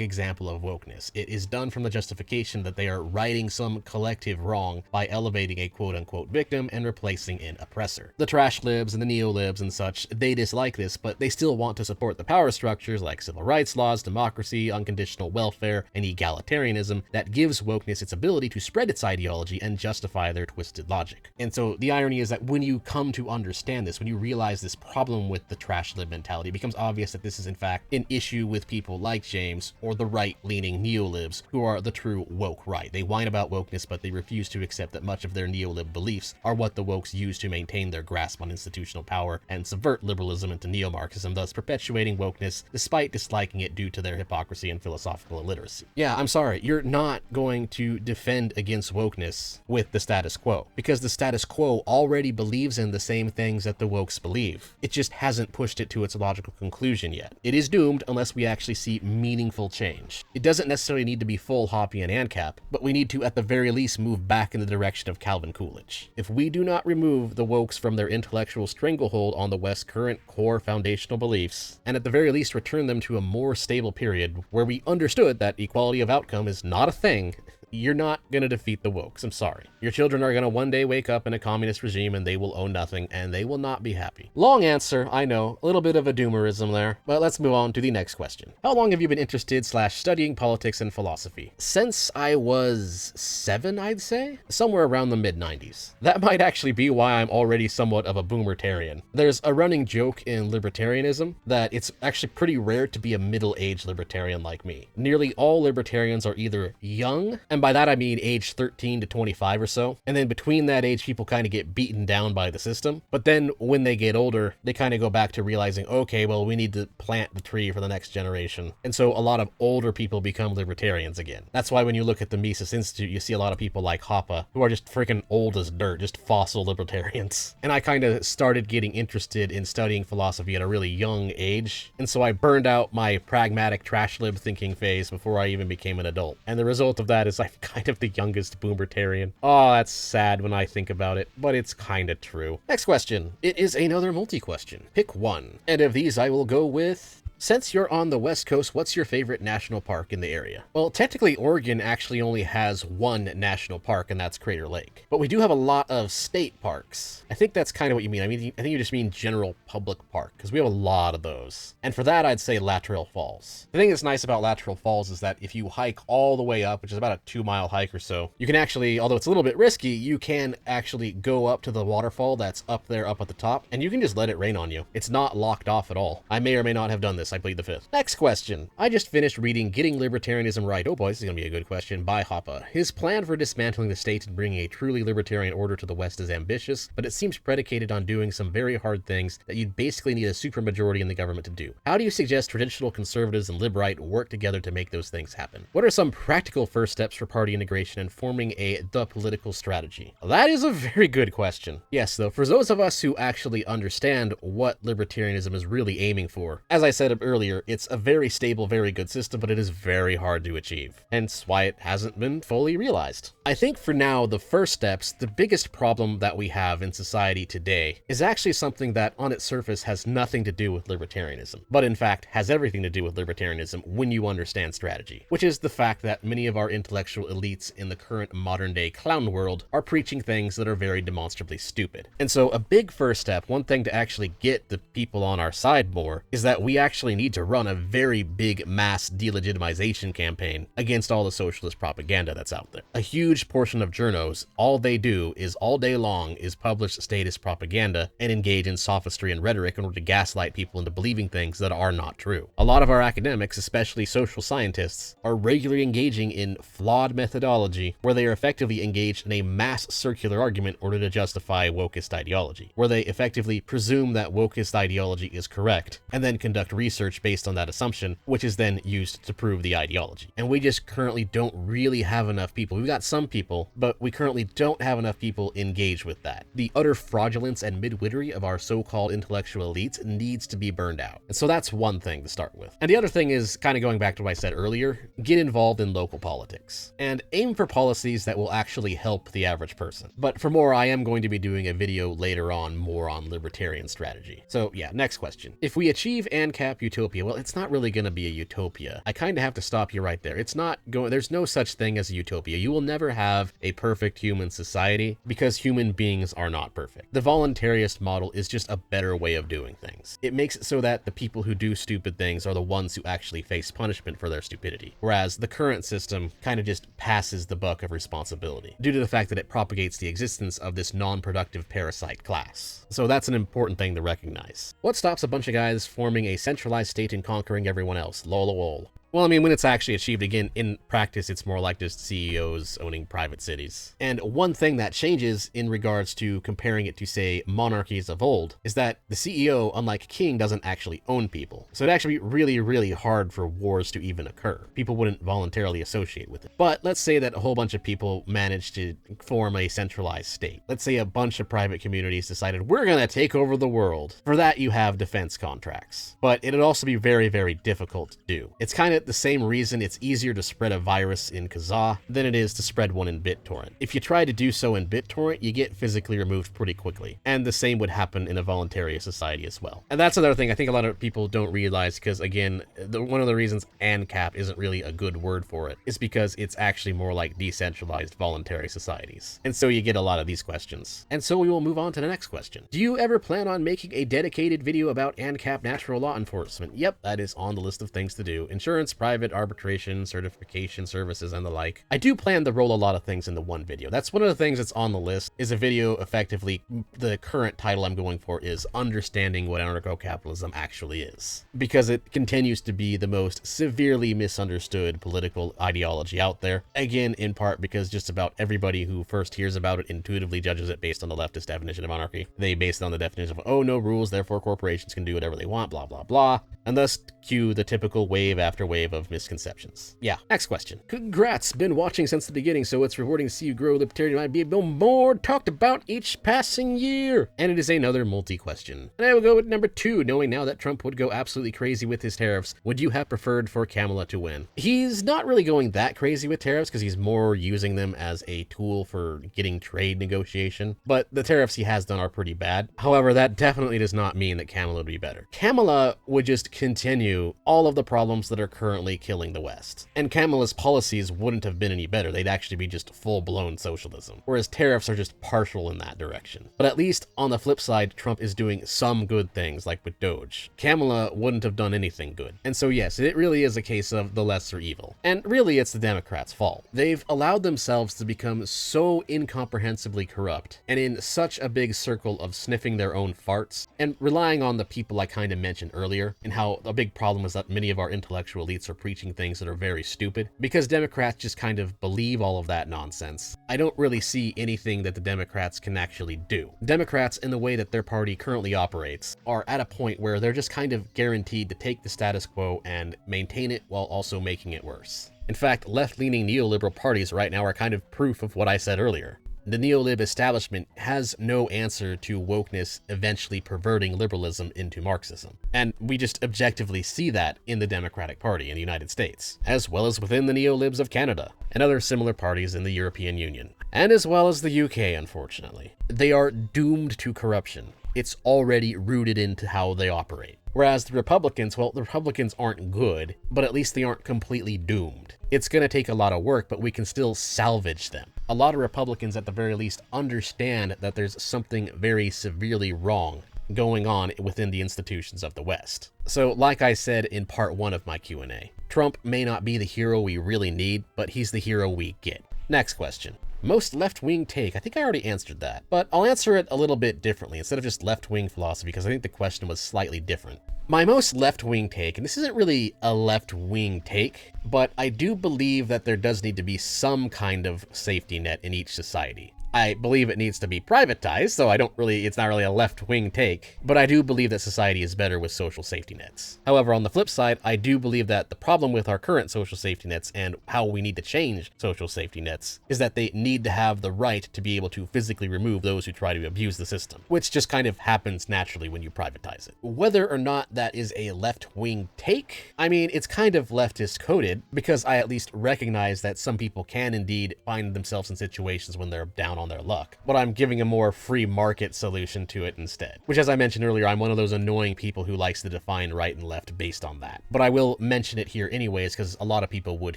example of wokeness. It is done from the justification that they are righting some collective wrong by elevating a quote-unquote victim and replacing an oppressor. The trash libs and the neo-libs and such, they dislike this, but they still want to support the power structures like civil rights laws, democracy, unconditional welfare, and egalitarianism that gives wokeness its ability to spread its ideology and justify their twisted logic. And so the irony is that when you come to understand this, when you realize this problem with the trash lib mentality, it becomes obvious that this is in fact an issue with people like James or the right-leaning neo-libs who are the true woke right. They whine about wokeness, but they refuse to accept that much of their neo-lib beliefs are what the wokes use to maintain their grasp on institutional power and subvert liberalism into neo-Marxism, thus perpetuating wokeness despite disliking it due to their hypocrisy and philosophical illiteracy. Yeah, I'm sorry, you're not going to defend against wokeness with the status quo, because the status quo already believes in the same things that the wokes believe. It just hasn't pushed it to its logical conclusion yet. It is doomed unless we actually see meaningful change. It doesn't necessarily need to be full Hoppe and ANCAP, but we need to at the very least move back in the direction of Calvin Coolidge. If we do not remove the wokes from their intellectual stranglehold on the West's current core foundational beliefs, and at the very least return them to a more stable period where we understood that equality of outcome is not a thing, you're not going to defeat the wokes. I'm sorry. Your children are going to one day wake up in a communist regime and they will own nothing and they will not be happy. Long answer, I know. A little bit of a doomerism there, but let's move on to the next question. How long have you been interested / studying politics and philosophy? Since I was 7, I'd say? Somewhere around the mid-90s. That might actually be why I'm already somewhat of a boomertarian. There's a running joke in libertarianism that it's actually pretty rare to be a middle-aged libertarian like me. Nearly all libertarians are either young, and by that I mean age 13 to 25 or so. And then between that age, people kind of get beaten down by the system. But then when they get older, they kind of go back to realizing, okay, well, we need to plant the tree for the next generation. And so a lot of older people become libertarians again. That's why when you look at the Mises Institute, you see a lot of people like Hoppe who are just freaking old as dirt, just fossil libertarians. And I kind of started getting interested in studying philosophy at a really young age. And so I burned out my pragmatic trash lib thinking phase before I even became an adult. And the result of that is I'm kind of the youngest boomertarian. Oh, that's sad when I think about it, but it's kind of true. Next question. It is another multi-question. Pick one. And of these, I will go with... Since you're on the West Coast, what's your favorite national park in the area? Well, technically, Oregon actually only has one national park, and that's Crater Lake. But we do have a lot of state parks. I think that's kind of what you mean. I think you just mean general public park, because we have a lot of those. And for that, I'd say Lateral Falls. The thing that's nice about Lateral Falls is that if you hike all the way up, which is about a 2-mile hike or so, you can actually, although it's a little bit risky, you can actually go up to the waterfall that's up there, up at the top, and you can just let it rain on you. It's not locked off at all. I may or may not have done this. I plead the fifth. Next question. I just finished reading Getting Libertarianism Right. Oh boy, this is going to be a good question. By Hoppe. His plan for dismantling the state and bringing a truly libertarian order to the West is ambitious, but it seems predicated on doing some very hard things that you'd basically need a supermajority in the government to do. How do you suggest traditional conservatives and lib-right work together to make those things happen? What are some practical first steps for party integration and forming the political strategy? That is a very good question. Yes, though, for those of us who actually understand what libertarianism is really aiming for, as I said earlier, it's a very stable, very good system, but it is very hard to achieve, hence why it hasn't been fully realized. I think for now, the first steps, the biggest problem that we have in society today is actually something that on its surface has nothing to do with libertarianism, but in fact has everything to do with libertarianism when you understand strategy, which is the fact that many of our intellectual elites in the current modern day clown world are preaching things that are very demonstrably stupid. And so a big first step, one thing to actually get the people on our side more, is that we actually need to run a very big mass delegitimization campaign against all the socialist propaganda that's out there. A huge portion of journos, all they do is all day long is publish statist propaganda and engage in sophistry and rhetoric in order to gaslight people into believing things that are not true. A lot of our academics, especially social scientists, are regularly engaging in flawed methodology where they are effectively engaged in a mass circular argument in order to justify wokeist ideology, where they effectively presume that wokeist ideology is correct and then conduct research based on that assumption, which is then used to prove the ideology. And we just currently don't really have enough people. We've got some people, but we currently don't have enough people engaged with that. The utter fraudulence and midwittery of our so-called intellectual elites needs to be burned out. And so that's one thing to start with. And the other thing is kind of going back to what I said earlier, get involved in local politics and aim for policies that will actually help the average person. But for more, I am going to be doing a video later on more on libertarian strategy. So yeah, next question. If we achieve ANCAP utopia, well, it's not really going to be a utopia. I kind of have to stop you right there. It's not going, there's no such thing as a utopia. You will never have a perfect human society because human beings are not perfect. The voluntarist model is just a better way of doing things. It makes it so that the people who do stupid things are the ones who actually face punishment for their stupidity, whereas the current system kind of just passes the buck of responsibility due to the fact that it propagates the existence of this non-productive parasite class. So that's an important thing to recognize. What stops a bunch of guys forming a centralized state and conquering everyone else? Lol. Well, I mean, when it's actually achieved, again, in practice, it's more like just CEOs owning private cities. And one thing that changes in regards to comparing it to, say, monarchies of old, is that the CEO, unlike king, doesn't actually own people. So it'd actually be really, really hard for wars to even occur. People wouldn't voluntarily associate with it. But let's say that a whole bunch of people managed to form a centralized state. Let's say a bunch of private communities decided, we're going to take over the world. For that, you have defense contracts. But it'd also be very, very difficult to do. It's kind of the same reason it's easier to spread a virus in Kazaa than it is to spread one in BitTorrent. If you try to do so in BitTorrent, you get physically removed pretty quickly. And the same would happen in a voluntary society as well. And that's another thing I think a lot of people don't realize, because again, one of the reasons ANCAP isn't really a good word for it is because it's actually more like decentralized voluntary societies. And so you get a lot of these questions. And so we will move on to the next question. Do you ever plan on making a dedicated video about ANCAP natural law enforcement? Yep, that is on the list of things to do. Insurance, private, arbitration, certification services, and the like. I do plan to roll a lot of things into one video. That's one of the things that's on the list, is a video effectively, the current title I'm going for is Understanding What Anarcho-Capitalism Actually Is. Because it continues to be the most severely misunderstood political ideology out there. Again, in part because just about everybody who first hears about it intuitively judges it based on the leftist definition of anarchy. They base it on the definition of, oh, no rules, therefore corporations can do whatever they want, blah, blah, blah. And thus cue the typical wave after wave of misconceptions. Yeah, next question. Congrats, been watching since the beginning, so it's rewarding to see you grow. Libertarian might be a bit more talked about each passing year. And it is another multi-question. And I will go with number 2, knowing now that Trump would go absolutely crazy with his tariffs, would you have preferred for Kamala to win? He's not really going that crazy with tariffs because he's more using them as a tool for getting trade negotiation, but the tariffs he has done are pretty bad. However, that definitely does not mean that Kamala would be better. Kamala would just continue all of the problems that are currently killing the West. And Kamala's policies wouldn't have been any better. They'd actually be just full-blown socialism, whereas tariffs are just partial in that direction. But at least on the flip side, Trump is doing some good things, like with Doge. Kamala wouldn't have done anything good. And so yes, it really is a case of the lesser evil. And really, it's the Democrats' fault. They've allowed themselves to become so incomprehensibly corrupt, and in such a big circle of sniffing their own farts, and relying on the people I kind of mentioned earlier, and how a big problem is that many of our intellectual elites are preaching things that are very stupid, because Democrats just kind of believe all of that nonsense. I don't really see anything that the Democrats can actually do. Democrats, in the way that their party currently operates, are at a point where they're just kind of guaranteed to take the status quo and maintain it while also making it worse. In fact, left-leaning neoliberal parties right now are kind of proof of what I said earlier. The neolib establishment has no answer to wokeness eventually perverting liberalism into Marxism. And we just objectively see that in the Democratic Party in the United States, as well as within the neolibs of Canada, and other similar parties in the European Union, and as well as the UK, unfortunately. They are doomed to corruption. It's already rooted into how they operate. Whereas the Republicans, well, the Republicans aren't good, but at least they aren't completely doomed. It's going to take a lot of work, but we can still salvage them. A lot of Republicans, at the very least, understand that there's something very severely wrong going on within the institutions of the West. So, like I said in part 1 of my Q&A, Trump may not be the hero we really need, but he's the hero we get. Next question. Most left-wing take. I think I already answered that, but I'll answer it a little bit differently instead of just left-wing philosophy, because I think the question was slightly different. My most left-wing take, and this isn't really a left-wing take, but I do believe that there does need to be some kind of safety net in each society. I believe it needs to be privatized, so it's not really a left-wing take, but I do believe that society is better with social safety nets. However, on the flip side, I do believe that the problem with our current social safety nets and how we need to change social safety nets is that they need to have the right to be able to physically remove those who try to abuse the system, which just kind of happens naturally when you privatize it. Whether or not that is a left-wing take, I mean, it's kind of leftist coded, because I at least recognize that some people can indeed find themselves in situations when they're down on their luck, but I'm giving a more free market solution to it instead. Which, as I mentioned earlier, I'm one of those annoying people who likes to define right and left based on that. But I will mention it here anyways, because a lot of people would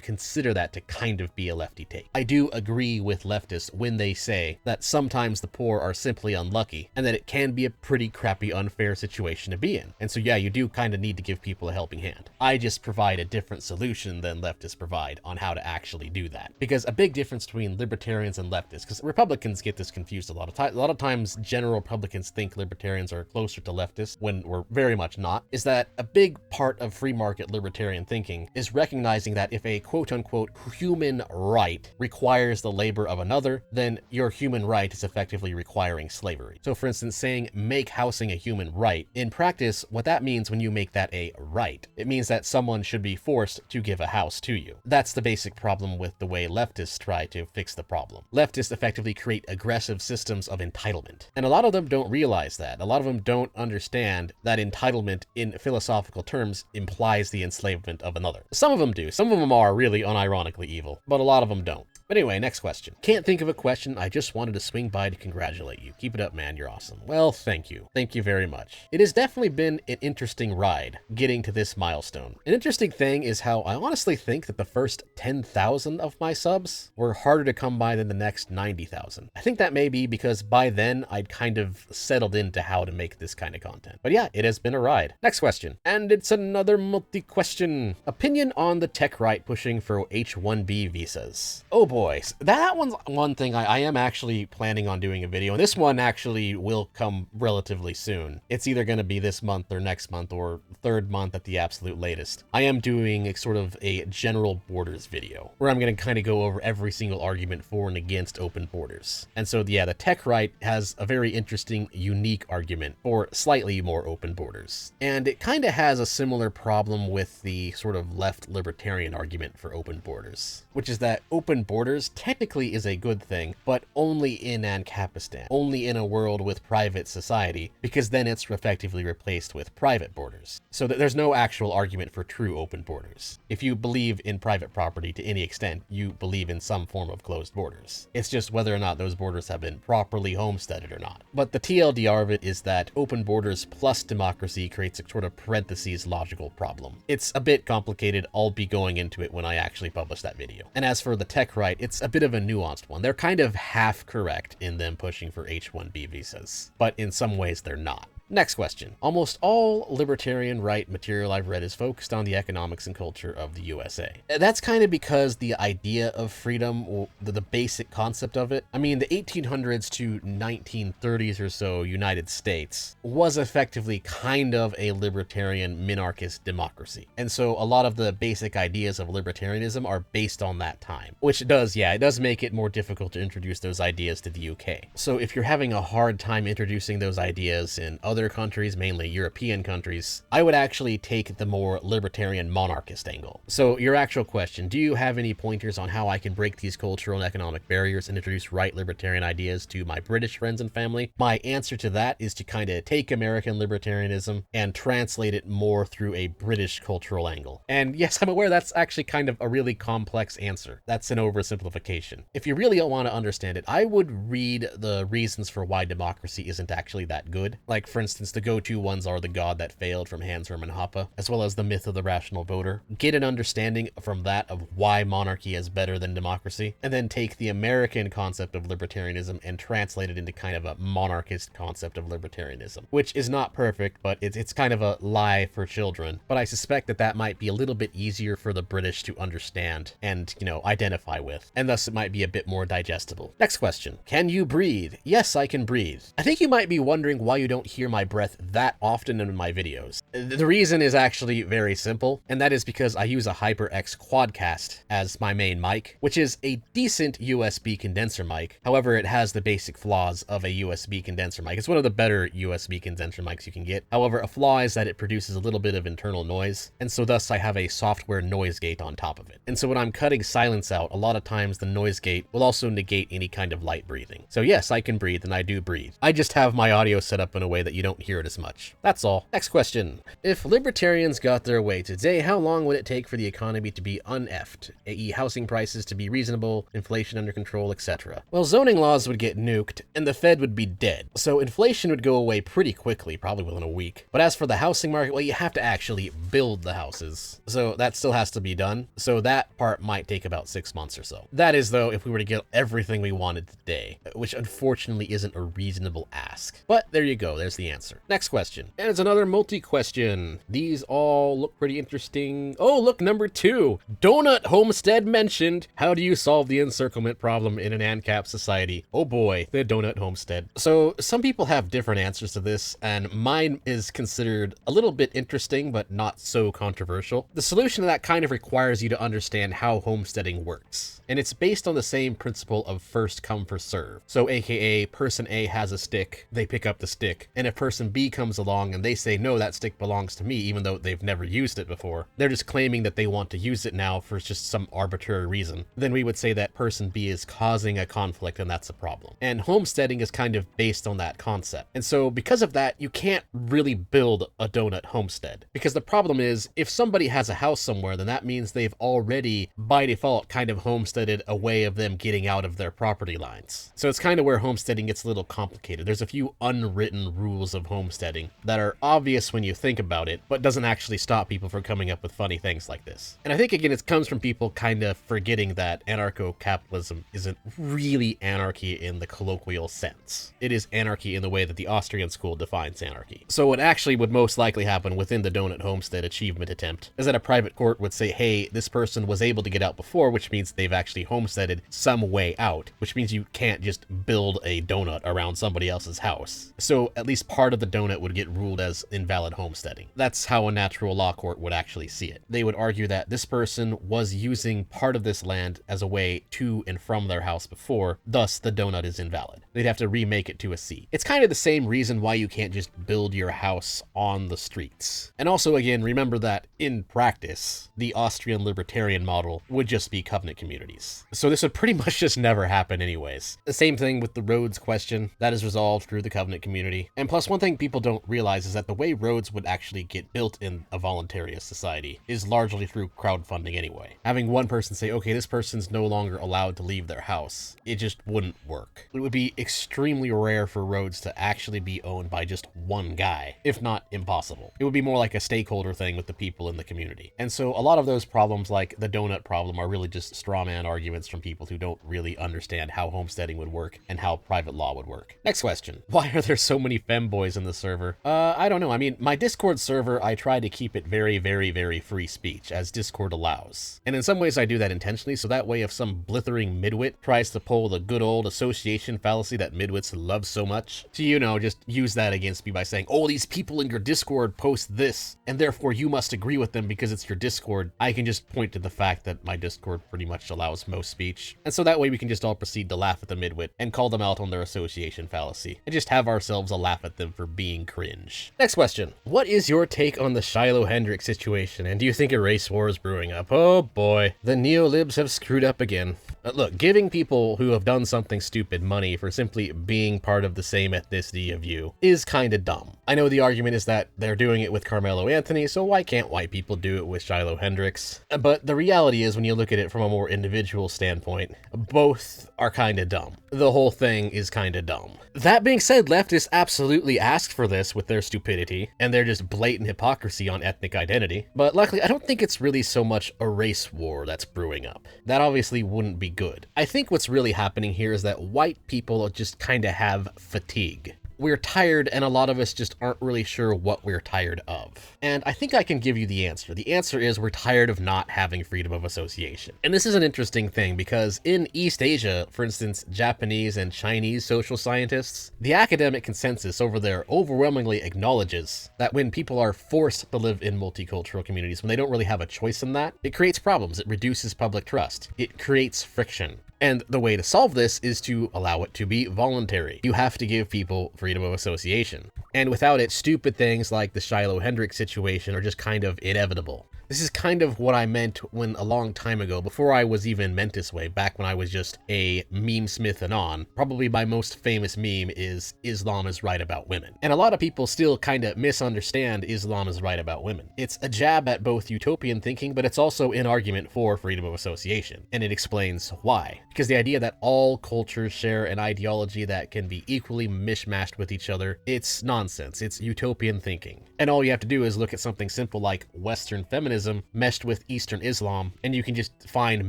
consider that to kind of be a lefty take. I do agree with leftists when they say that sometimes the poor are simply unlucky, and that it can be a pretty crappy, unfair situation to be in. And so yeah, you do kind of need to give people a helping hand. I just provide a different solution than leftists provide on how to actually do that. Because a big difference between libertarians and leftists, because Republicans Republicans get this confused a lot of times. A lot of times, general Republicans think libertarians are closer to leftists when we're very much not. Is that a big part of free market libertarian thinking is recognizing that if a quote-unquote human right requires the labor of another, then your human right is effectively requiring slavery. So for instance, saying make housing a human right, in practice, what that means when you make that a right, it means that someone should be forced to give a house to you. That's the basic problem with the way leftists try to fix the problem. Leftists effectively create aggressive systems of entitlement. And a lot of them don't realize that. A lot of them don't understand that entitlement in philosophical terms implies the enslavement of another. Some of them do. Some of them are really unironically evil, but a lot of them don't. But anyway, next question. Can't think of a question. I just wanted to swing by to congratulate you. Keep it up, man. You're awesome. Well, thank you. Thank you very much. It has definitely been an interesting ride getting to this milestone. An interesting thing is how I honestly think that the first 10,000 of my subs were harder to come by than the next 90,000. I think that may be because by then I'd kind of settled into how to make this kind of content. But yeah, it has been a ride. Next question. And it's another multi-question. Opinion on the tech right pushing for H-1B visas. Oh boy. That one's one thing I am actually planning on doing a video, and this one actually will come relatively soon. It's either going to be this month or next month or third month at the absolute latest. I am doing sort of a general borders video where I'm going to kind of go over every single argument for and against open borders. And so yeah, the tech right has a very interesting, unique argument for slightly more open borders. And it kind of has a similar problem with the sort of left libertarian argument for open borders, which is that open borders technically is a good thing, but only in Ancapistan, only in a world with private society, because then it's effectively replaced with private borders. So that there's no actual argument for true open borders. If you believe in private property to any extent, you believe in some form of closed borders. It's just whether or not those borders have been properly homesteaded or not. But the TLDR of it is that open borders plus democracy creates a sort of parentheses logical problem. It's a bit complicated. I'll be going into it when I actually publish that video. And as for the tech right, it's a bit of a nuanced one. They're kind of half correct in them pushing for H-1B visas, but in some ways they're not. Next question. Almost all libertarian right material I've read is focused on the economics and culture of the USA. That's kind of because the idea of freedom, or the basic concept of it, I mean, the 1800s to 1930s or so United States was effectively kind of a libertarian minarchist democracy. And so a lot of the basic ideas of libertarianism are based on that time, which does, yeah, it does make it more difficult to introduce those ideas to the UK. So if you're having a hard time introducing those ideas in other countries, mainly European countries, I would actually take the more libertarian monarchist angle. So your actual question, do you have any pointers on how I can break these cultural and economic barriers and introduce right libertarian ideas to my British friends and family? My answer to that is to kind of take American libertarianism and translate it more through a British cultural angle. And yes, I'm aware that's actually kind of a really complex answer. That's an oversimplification. If you really want to understand it, I would read the reasons for why democracy isn't actually that good. Like, for instance, the go-to ones are The God That Failed from Hans Hermann Hoppe, as well as The Myth of the Rational Voter. Get an understanding from that of why monarchy is better than democracy, and then take the American concept of libertarianism and translate it into kind of a monarchist concept of libertarianism, which is not perfect, but it's kind of a lie for children. But I suspect that that might be a little bit easier for the British to understand and, you know, identify with, and thus it might be a bit more digestible. Next question. Can you breathe? Yes, I can breathe. I think you might be wondering why you don't hear my breath that often in my videos. The reason is actually very simple, and that is because I use a HyperX Quadcast as my main mic, which is a decent USB condenser mic. However, it has the basic flaws of a USB condenser mic. It's one of the better USB condenser mics you can get. However, a flaw is that it produces a little bit of internal noise, and so thus I have a software noise gate on top of it. And so when I'm cutting silence out, a lot of times the noise gate will also negate any kind of light breathing. So yes, I can breathe, and I do breathe. I just have my audio set up in a way that you don't hear it as much. That's all. Next question. If libertarians got their way today, how long would it take for the economy to be uneffed, i.e. housing prices to be reasonable, inflation under control, etc.? Well, zoning laws would get nuked, and the Fed would be dead. So inflation would go away pretty quickly, probably within a week. But as for the housing market, well, you have to actually build the houses. So that still has to be done. So that part might take about 6 months or so. That is, though, if we were to get everything we wanted today, which unfortunately isn't a reasonable ask. But there you go. There's the answer. Next question. And it's another multi-question. These all look pretty interesting. Oh, look, number 2. Donut homestead mentioned. How do you solve the encirclement problem in an ANCAP society? Oh boy, the donut homestead. So some people have different answers to this, and mine is considered a little bit interesting, but not so controversial. The solution to that kind of requires you to understand how homesteading works. And it's based on the same principle of first come, first serve. So AKA, person A has a stick, they pick up the stick, and if person B comes along and they say, no, that stick belongs to me, even though they've never used it before, they're just claiming that they want to use it now for just some arbitrary reason, then we would say that person B is causing a conflict and that's a problem. And homesteading is kind of based on that concept. And so because of that, you can't really build a donut homestead. Because the problem is, if somebody has a house somewhere, then that means they've already, by default, kind of homesteaded a way of them getting out of their property lines. So it's kind of where homesteading gets a little complicated. There's a few unwritten rules of homesteading that are obvious when you think about it, but doesn't actually stop people from coming up with funny things like this. And I think, again, it comes from people kind of forgetting that anarcho-capitalism isn't really anarchy in the colloquial sense. It is anarchy in the way that the Austrian school defines anarchy. So what actually would most likely happen within the donut homestead achievement attempt is that a private court would say, hey, this person was able to get out before, which means they've actually homesteaded some way out, which means you can't just build a donut around somebody else's house. So at least part of the donut would get ruled as invalid homesteading. That's how a natural law court would actually see it. They would argue that this person was using part of this land as a way to and from their house before, thus the donut is invalid. They'd have to remake it to a C. It's kind of the same reason why you can't just build your house on the streets. And also, again, remember that in practice, the Austrian libertarian model would just be covenant communities. So this would pretty much just never happen anyways. The same thing with the roads question. That is resolved through the covenant community. And plus, one thing people don't realize is that the way roads would actually get built in a voluntarist society is largely through crowdfunding anyway. Having one person say, okay, this person's no longer allowed to leave their house, it just wouldn't work. It would be extremely rare for roads to actually be owned by just one guy, if not impossible. It would be more like a stakeholder thing with the people in the community. And so a lot of those problems, like the donut problem, are really just straw man arguments from people who don't really understand how homesteading would work and how private law would work. Next question. Why are there so many femboys in the server? I don't know. I mean, my Discord server, I try to keep it very, very, very free speech, as Discord allows. And in some ways I do that intentionally, so that way if some blithering midwit tries to pull the good old association fallacy that midwits love so much, to, you know, just use that against me by saying, oh, these people in your Discord post this, and therefore you must agree with them because it's your Discord. I can just point to the fact that my Discord pretty much allows most speech. And so that way we can just all proceed to laugh at the midwit and call them out on their association fallacy, and just have ourselves a laugh at them for being cringe. Next question. What is your take on the Shiloh Hendrix situation, and do you think a race war is brewing up? Oh boy. The neolibs have screwed up again. Look, giving people who have done something stupid money for simply being part of the same ethnicity of you is kinda dumb. I know the argument is that they're doing it with Carmelo Anthony, so why can't white people do it with Shiloh Hendrix? But the reality is, when you look at it from a more individual standpoint, both are kinda dumb. The whole thing is kinda dumb. That being said, leftists absolutely asked for this with their stupidity and their just blatant hypocrisy on ethnic identity. But luckily, I don't think it's really so much a race war that's brewing up. That obviously wouldn't be good. I think what's really happening here is that white people just kinda have fatigue. We're tired, and a lot of us just aren't really sure what we're tired of. And I think I can give you the answer. The answer is we're tired of not having freedom of association. And this is an interesting thing because in East Asia, for instance, Japanese and Chinese social scientists, the academic consensus over there overwhelmingly acknowledges that when people are forced to live in multicultural communities, when they don't really have a choice in that, it creates problems. It reduces public trust. It creates friction. And the way to solve this is to allow it to be voluntary. You have to give people freedom of association. And without it, stupid things like the Shiloh Hendrix situation are just kind of inevitable. This is kind of what I meant when a long time ago, before I was even meant this way, back when I was just a meme smith and on, probably my most famous meme is Islam is right about women. And a lot of people still kind of misunderstand Islam is right about women. It's a jab at both utopian thinking, but it's also an argument for freedom of association. And it explains why. Because the idea that all cultures share an ideology that can be equally mishmashed with each other, it's nonsense. It's utopian thinking. And all you have to do is look at something simple like Western feminism Judaism meshed with Eastern Islam, and you can just find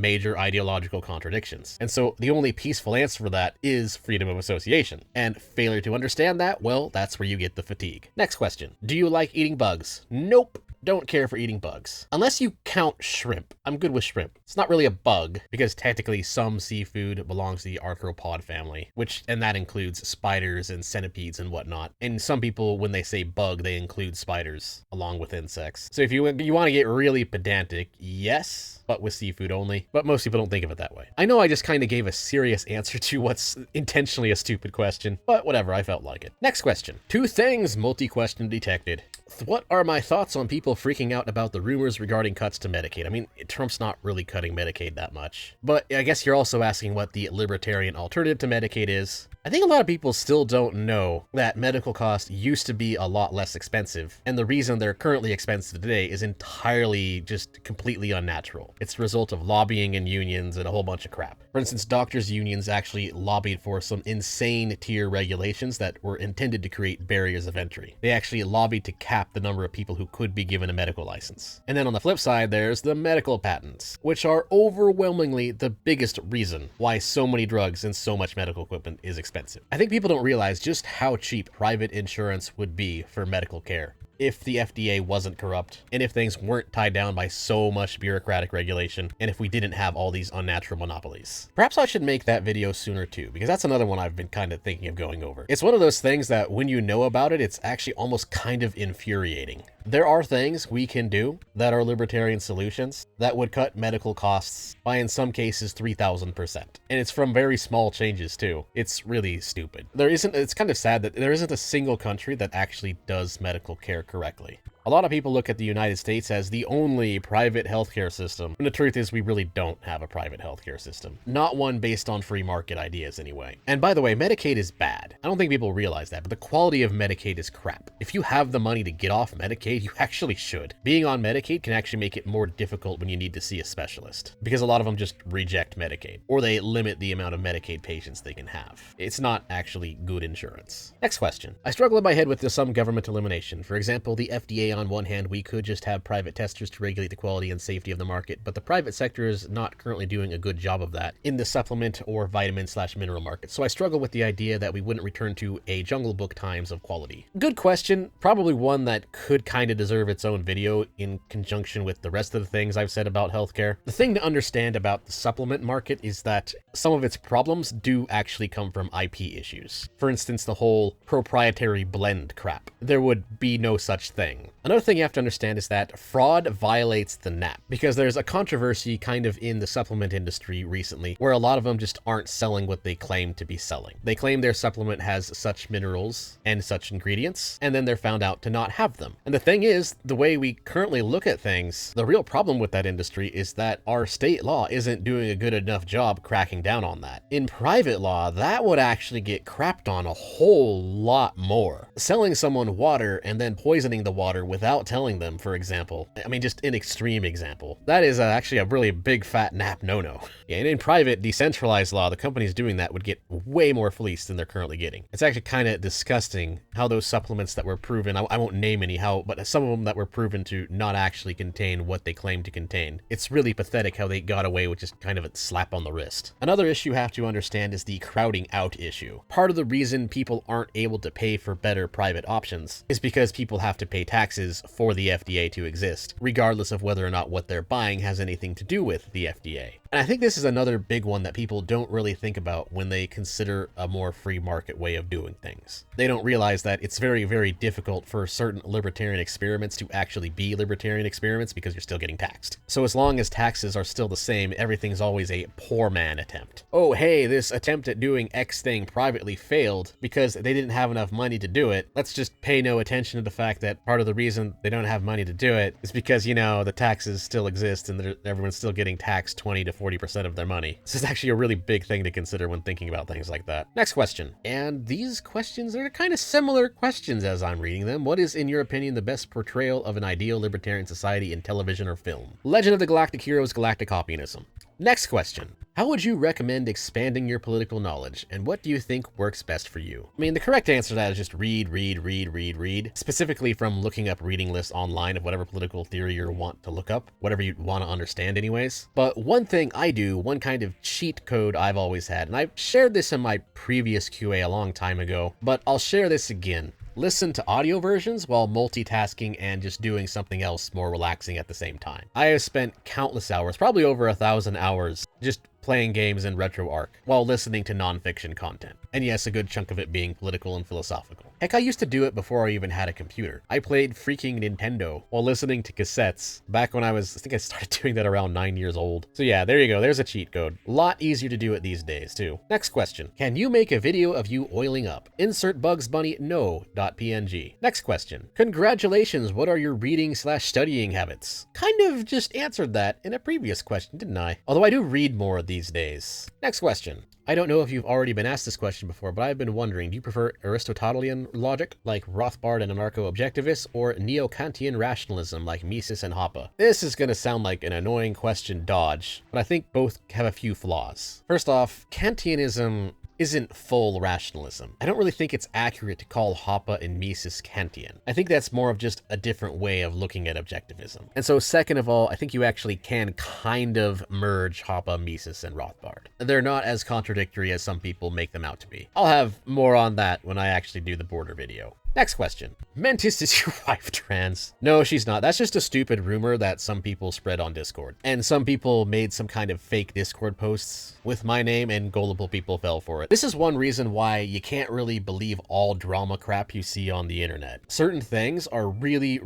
major ideological contradictions. And so the only peaceful answer for that is freedom of association. And failure to understand that, well, that's where you get the fatigue. Next question. Do you like eating bugs? Nope. Don't care for eating bugs. Unless you count shrimp. I'm good with shrimp. It's not really a bug, because technically some seafood belongs to the arthropod family, and that includes spiders and centipedes and whatnot. And some people, when they say bug, they include spiders along with insects. So if you want to get really pedantic, yes, but with seafood only. But most people don't think of it that way. I know I just kind of gave a serious answer to what's intentionally a stupid question, but whatever, I felt like it. Next question. Two things, multi-question detected. What are my thoughts on people freaking out about the rumors regarding cuts to Medicaid? I mean, Trump's not really cutting Medicaid that much. But I guess you're also asking what the libertarian alternative to Medicaid is. I think a lot of people still don't know that medical costs used to be a lot less expensive, and the reason they're currently expensive today is entirely just completely unnatural. It's a result of lobbying and unions and a whole bunch of crap. For instance, doctors' unions actually lobbied for some insane tier regulations that were intended to create barriers of entry. They actually lobbied to cap the number of people who could be given a medical license. And then on the flip side, there's the medical patents, which are overwhelmingly the biggest reason why so many drugs and so much medical equipment is expensive. I think people don't realize just how cheap private insurance would be for medical care if the FDA wasn't corrupt, and if things weren't tied down by so much bureaucratic regulation, and if we didn't have all these unnatural monopolies. Perhaps I should make that video sooner too, because that's another one I've been kind of thinking of going over. It's one of those things that when you know about it, it's actually almost kind of infuriating. There are things we can do that are libertarian solutions that would cut medical costs by, in some cases, 3,000%. And it's from very small changes too. It's really stupid. It's kind of sad that there isn't a single country that actually does medical care correctly. A lot of people look at the United States as the only private healthcare system, and the truth is we really don't have a private healthcare system. Not one based on free market ideas anyway. And by the way, Medicaid is bad. I don't think people realize that, but the quality of Medicaid is crap. If you have the money to get off Medicaid, you actually should. Being on Medicaid can actually make it more difficult when you need to see a specialist, because a lot of them just reject Medicaid, or they limit the amount of Medicaid patients they can have. It's not actually good insurance. Next question. I struggle in my head with some government elimination. For example, the FDA. On one hand, we could just have private testers to regulate the quality and safety of the market, but the private sector is not currently doing a good job of that in the supplement or vitamin/mineral market. So I struggle with the idea that we wouldn't return to a Jungle Book times of quality. Good question. Probably one that could kind of deserve its own video in conjunction with the rest of the things I've said about healthcare. The thing to understand about the supplement market is that some of its problems do actually come from IP issues. For instance, the whole proprietary blend crap. There would be no such thing. Another thing you have to understand is that fraud violates the NAP, because there's a controversy kind of in the supplement industry recently where a lot of them just aren't selling what they claim to be selling. They claim their supplement has such minerals and such ingredients, and then they're found out to not have them. And the thing is, the way we currently look at things, the real problem with that industry is that our state law isn't doing a good enough job cracking down on that. In private law, that would actually get crapped on a whole lot more. Selling someone water and then poisoning the water without telling them, for example, I mean, just an extreme example, that is actually a really big fat NAP no-no. Yeah, and in private, decentralized law, the companies doing that would get way more fleeced than they're currently getting. It's actually kind of disgusting how those supplements that were proven, I won't name any how, but some of them that were proven to not actually contain what they claim to contain. It's really pathetic how they got away with just kind of a slap on the wrist. Another issue you have to understand is the crowding out issue. Part of the reason people aren't able to pay for better private options is because people have to pay taxes for the FDA to exist, regardless of whether or not what they're buying has anything to do with the FDA. And I think this is another big one that people don't really think about when they consider a more free market way of doing things. They don't realize that it's very, very difficult for certain libertarian experiments to actually be libertarian experiments because you're still getting taxed. So as long as taxes are still the same, everything's always a poor man attempt. Oh, hey, this attempt at doing X thing privately failed because they didn't have enough money to do it. Let's just pay no attention to the fact that part of the reason they don't have money to do it is because, you know, the taxes still exist and everyone's still getting taxed 20 to 40% of their money. This is actually a really big thing to consider when thinking about things like that. Next question. And these questions are kind of similar questions as I'm reading them. What is, in your opinion, the best portrayal of an ideal libertarian society in television or film? Legend of the Galactic Heroes, Galactic Copyism. Next question. How would you recommend expanding your political knowledge, and what do you think works best for you? I mean, the correct answer to that is just read, specifically from looking up reading lists online of whatever political theory you want to look up, whatever you want to understand anyways. But one thing I do, one kind of cheat code I've always had, and I've shared this in my previous QA a long time ago, but I'll share this again. Listen to audio versions while multitasking and just doing something else more relaxing at the same time. I have spent countless hours, probably over 1,000 hours, just playing games in RetroArch while listening to nonfiction content. And yes, a good chunk of it being political and philosophical. Heck, I used to do it before I even had a computer. I played freaking Nintendo while listening to cassettes back when I think I started doing that around 9 years old. So yeah, there you go. There's a cheat code. A lot easier to do it these days too. Next question. Can you make a video of you oiling up? Insert Bugs Bunny no.png. Next question. Congratulations. What are your reading/studying habits? Kind of just answered that in a previous question, didn't I? Although I do read more these days. Next question. I don't know if you've already been asked this question before, but I've been wondering, do you prefer Aristotelian logic, like Rothbard and anarcho-objectivists, or neo-Kantian rationalism, like Mises and Hoppe? This is going to sound like an annoying question dodge, but I think both have a few flaws. First off, Kantianism isn't full rationalism. I don't really think it's accurate to call Hoppe and Mises Kantian. I think that's more of just a different way of looking at objectivism. And so second of all, I think you actually can kind of merge Hoppe, Mises, and Rothbard. They're not as contradictory as some people make them out to be. I'll have more on that when I actually do the border video. Next question. Mentis, is your wife trans? No, she's not. That's just a stupid rumor that some people spread on Discord. And some people made some kind of fake Discord posts with my name, and gullible people fell for it. This is one reason why you can't really believe all drama crap you see on the internet. Certain things are really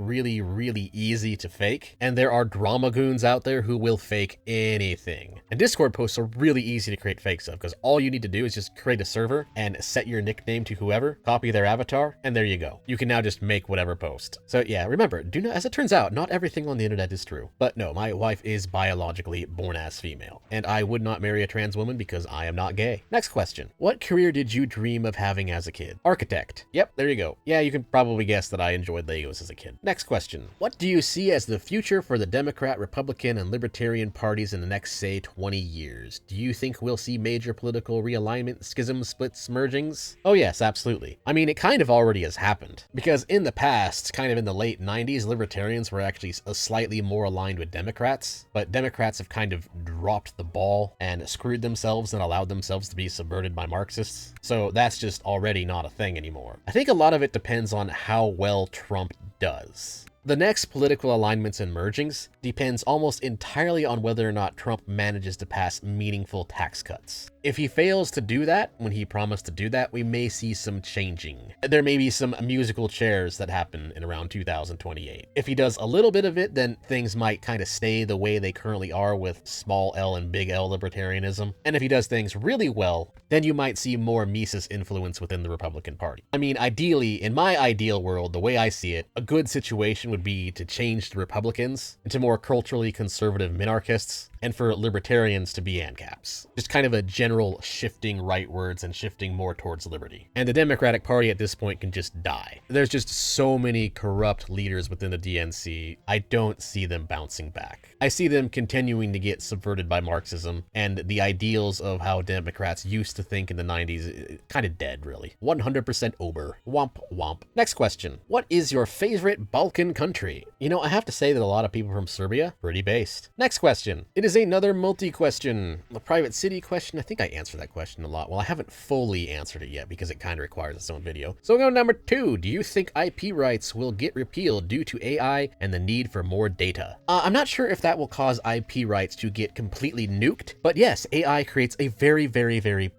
easy to fake, and there are drama goons out there who will fake anything. And Discord posts are really easy to create fakes of, because all you need to do is just create a server and set your nickname to whoever, copy their avatar, and there you go. You can now just make whatever post. So yeah, remember, as it turns out, not everything on the internet is true. But no, my wife is biologically born as female, and I would not marry a trans woman because I am not gay. Next question. What career did you dream of having as a kid? Architect. Yep, there you go. Yeah, you can probably guess that I enjoyed Legos as a kid. Next question. What do you see as the future for the Democrat, Republican, and Libertarian parties in the next, say, 20 years? Do you think we'll see major political realignment, schisms, splits, mergings? Oh yes, absolutely. I mean, it kind of already has happened. Because in the past, kind of in the late 90s, libertarians were actually slightly more aligned with Democrats, but Democrats have kind of dropped the ball and screwed themselves and allowed themselves to be subverted by Marxists. So that's just already not a thing anymore. I think a lot of it depends on how well Trump does. The next political alignments and mergings depends almost entirely on whether or not Trump manages to pass meaningful tax cuts. If he fails to do that, when he promised to do that, we may see some changing. There may be some musical chairs that happen in around 2028. If he does a little bit of it, then things might kind of stay the way they currently are with small L and big L libertarianism. And if he does things really well, then you might see more Mises influence within the Republican Party. I mean, ideally, in my ideal world, the way I see it, a good situation would be to change the Republicans into more culturally conservative minarchists, and for libertarians to be ANCAPs. Just kind of a general shifting rightwards and shifting more towards liberty. And the Democratic Party at this point can just die. There's just so many corrupt leaders within the DNC, I don't see them bouncing back. I see them continuing to get subverted by Marxism, and the ideals of how Democrats used to think in the 90s, kind of dead, really. 100% over. Womp womp. Next question. What is your favorite Balkan country? You know, I have to say that a lot of people from Serbia, pretty based. Next question. It is another multi-question. The private city question, I think I answered that question a lot. Well, I haven't fully answered it yet because it kind of requires its own video. So we'll go to number 2. Do you think IP rights will get repealed due to AI and the need for more data? I'm not sure if that will cause IP rights to get completely nuked, but yes, AI creates a very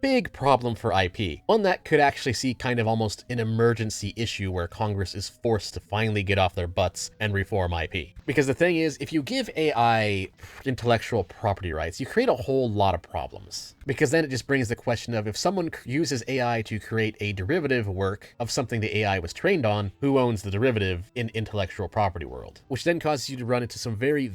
big problem for IP. One that could actually see kind of almost an emergency issue where Congress is forced to finally get off their butts and reform IP. Because the thing is, if you give AI intellectual property rights, you create a whole lot of problems. Because then it just brings the question of, if someone uses AI to create a derivative work of something the AI was trained on, who owns the derivative in intellectual property world? Which then causes you to run into some very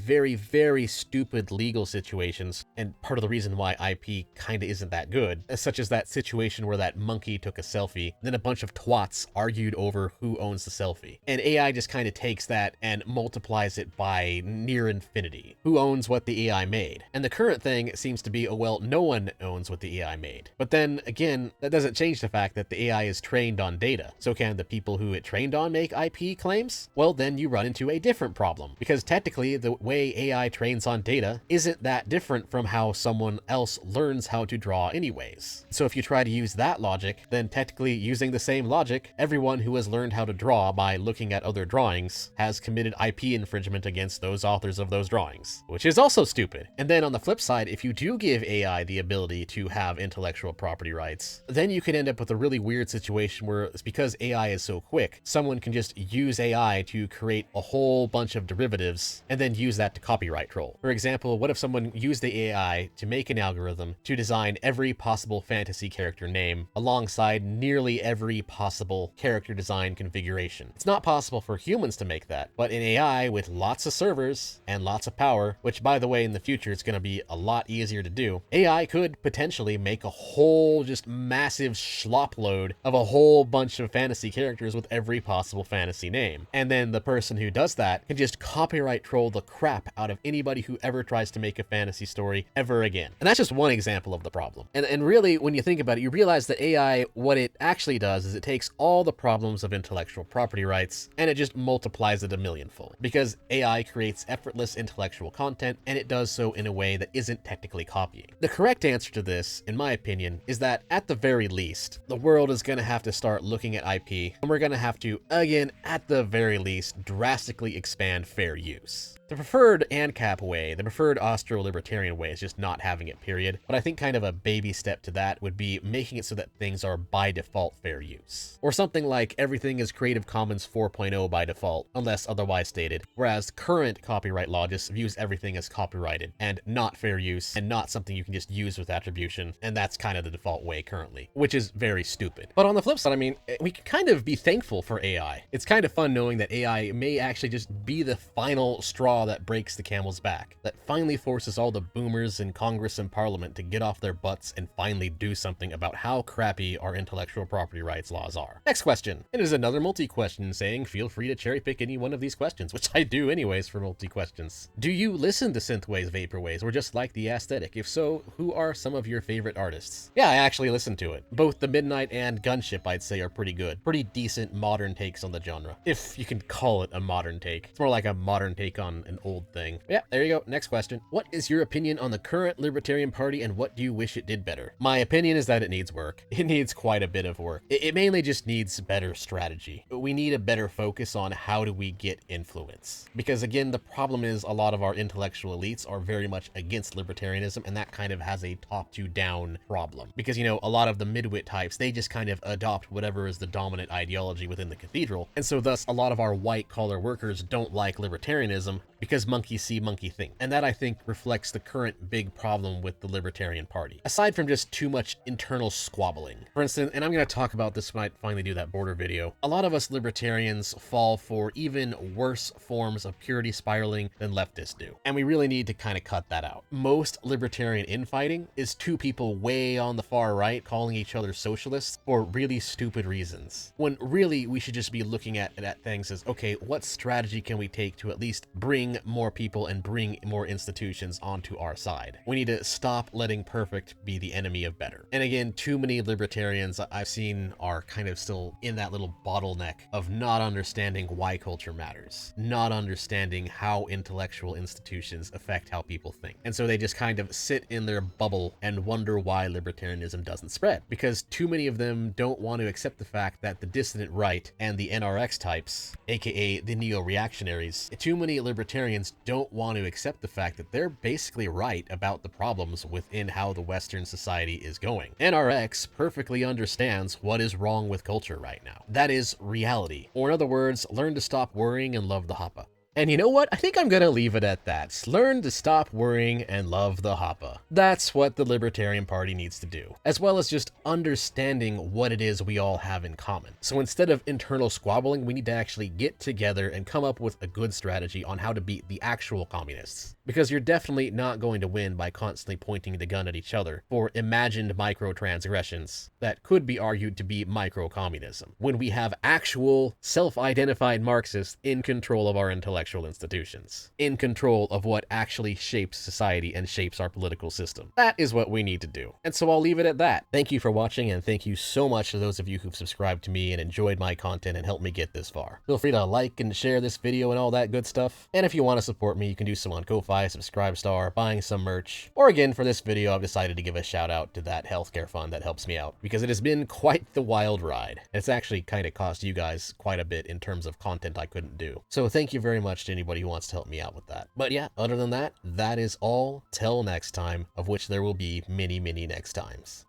stupid legal situations, and part of the reason why IP kinda isn't that good, such as that situation where that monkey took a selfie, then a bunch of twats argued over who owns the selfie. And AI just kinda takes that and multiplies it by near infinity. Who owns what the AI made. And the current thing seems to be, oh well, no one owns what the AI made. But then again, that doesn't change the fact that the AI is trained on data. So can the people who it trained on make IP claims? Well, then you run into a different problem, because technically the way AI trains on data isn't that different from how someone else learns how to draw anyways. So if you try to use that logic, then technically using the same logic, everyone who has learned how to draw by looking at other drawings has committed IP infringement against those authors of those drawings, which is also stupid. And then on the flip side, if you do give AI the ability to have intellectual property rights, then you could end up with a really weird situation where it's because AI is so quick, someone can just use AI to create a whole bunch of derivatives and then use that to copyright troll. For example, what if someone used the AI to make an algorithm to design every possible fantasy character name alongside nearly every possible character design configuration? It's not possible for humans to make that, but in AI with lots of servers and lots of power, which by the way in the future it's going to be a lot easier to do, AI could potentially make a whole just massive slop load of a whole bunch of fantasy characters with every possible fantasy name. And then the person who does that can just copyright troll the crap out of anybody who ever tries to make a fantasy story ever again. And that's just one example of the problem. And really, when you think about it, you realize that AI, what it actually does is it takes all the problems of intellectual property rights and it just multiplies it a millionfold. Because AI creates effortless intellectual content and it does so in a way that isn't technically copying. The correct answer to this, in my opinion, is that at the very least, the world is going to have to start looking at IP, and we're going to have to, again, at the very least, drastically expand fair use. The preferred ANCAP way, the preferred Austro-libertarian way is just not having it, period. But I think kind of a baby step to that would be making it so that things are by default fair use. Or something like everything is Creative Commons 4.0 by default, unless otherwise stated, whereas current copyright law just views everything as copyrighted and not fair use and not something you can just use with attribution, and that's kind of the default way currently, which is very stupid. But on the flip side, I mean, we can kind of be thankful for AI. It's kind of fun knowing that AI may actually just be the final straw that breaks the camel's back, that finally forces all the boomers in Congress and Parliament to get off their butts and finally do something about how crappy our intellectual property rights laws are. Next question. It is another multi-question saying feel free to cherry pick any one of these questions, which I do anyways for multi-questions. Do you listen to synthwaves, vaporwaves, or just like the aesthetic? If so, who are some of your favorite artists? Yeah, I actually listen to it. Both The Midnight and Gunship I'd say are pretty good. Pretty decent modern takes on the genre, if you can call it a modern take. It's more like a modern take on an old thing. Yeah, there you go. Next question. What is your opinion on the current Libertarian Party and what do you wish it did better? My opinion is that it needs work. It needs quite a bit of work. It mainly just needs better strategy. We need a better focus on how do we get influence. Because again, the problem is a lot of our intellectual elites are very much against libertarianism, and that kind of has a top to down problem. Because, you know, a lot of the midwit types, they just kind of adopt whatever is the dominant ideology within the cathedral. And so thus a lot of our white collar workers don't like libertarianism because monkey see, monkey think. And that, I think, reflects the current big problem with the Libertarian Party. Aside from just too much internal squabbling. For instance, and I'm going to talk about this when I finally do that border video, a lot of us libertarians fall for even worse forms of purity spiraling than leftists do. And we really need to kind of cut that out. Most libertarian infighting is two people way on the far right calling each other socialists for really stupid reasons. When really we should just be looking at things as, okay, what strategy can we take to at least bring more people and bring more institutions onto our side? We need to stop letting perfect be the enemy of better. And again, too many libertarians I've seen are kind of still in that little bottleneck of not understanding why culture matters, not understanding how intellectual institutions affect how people think. And so they just kind of sit in their bubble and wonder why libertarianism doesn't spread, because too many of them don't want to accept the fact that the dissident right and the NRX types, aka the neo-reactionaries, too many libertarians don't want to accept the fact that they're basically right about the problems within how the Western society is going. NRX perfectly understands what is wrong with culture right now. That is reality. Or in other words, learn to stop worrying and love the hoppa. And you know what? I think I'm gonna leave it at that. Learn to stop worrying and love the hoppa. That's what the Libertarian Party needs to do, as well as just understanding what it is we all have in common. So instead of internal squabbling, we need to actually get together and come up with a good strategy on how to beat the actual communists. Because you're definitely not going to win by constantly pointing the gun at each other for imagined microtransgressions that could be argued to be micro-communism, when we have actual self-identified Marxists in control of our intellectual intellectual institutions, in control of what actually shapes society and shapes our political system. That is what we need to do. And so I'll leave it at that. Thank you for watching, and thank you so much to those of you who've subscribed to me and enjoyed my content and helped me get this far. Feel free to like and share this video and all that good stuff. And if you want to support me, you can do so on Ko-Fi, Subscribestar, buying some merch, or again, for this video, I've decided to give a shout out to that healthcare fund that helps me out, because it has been quite the wild ride. It's actually kind of cost you guys quite a bit in terms of content I couldn't do. So thank you very much to anybody who wants to help me out with that. But yeah, other than that, that is all. Till next time, of which there will be many, many next times.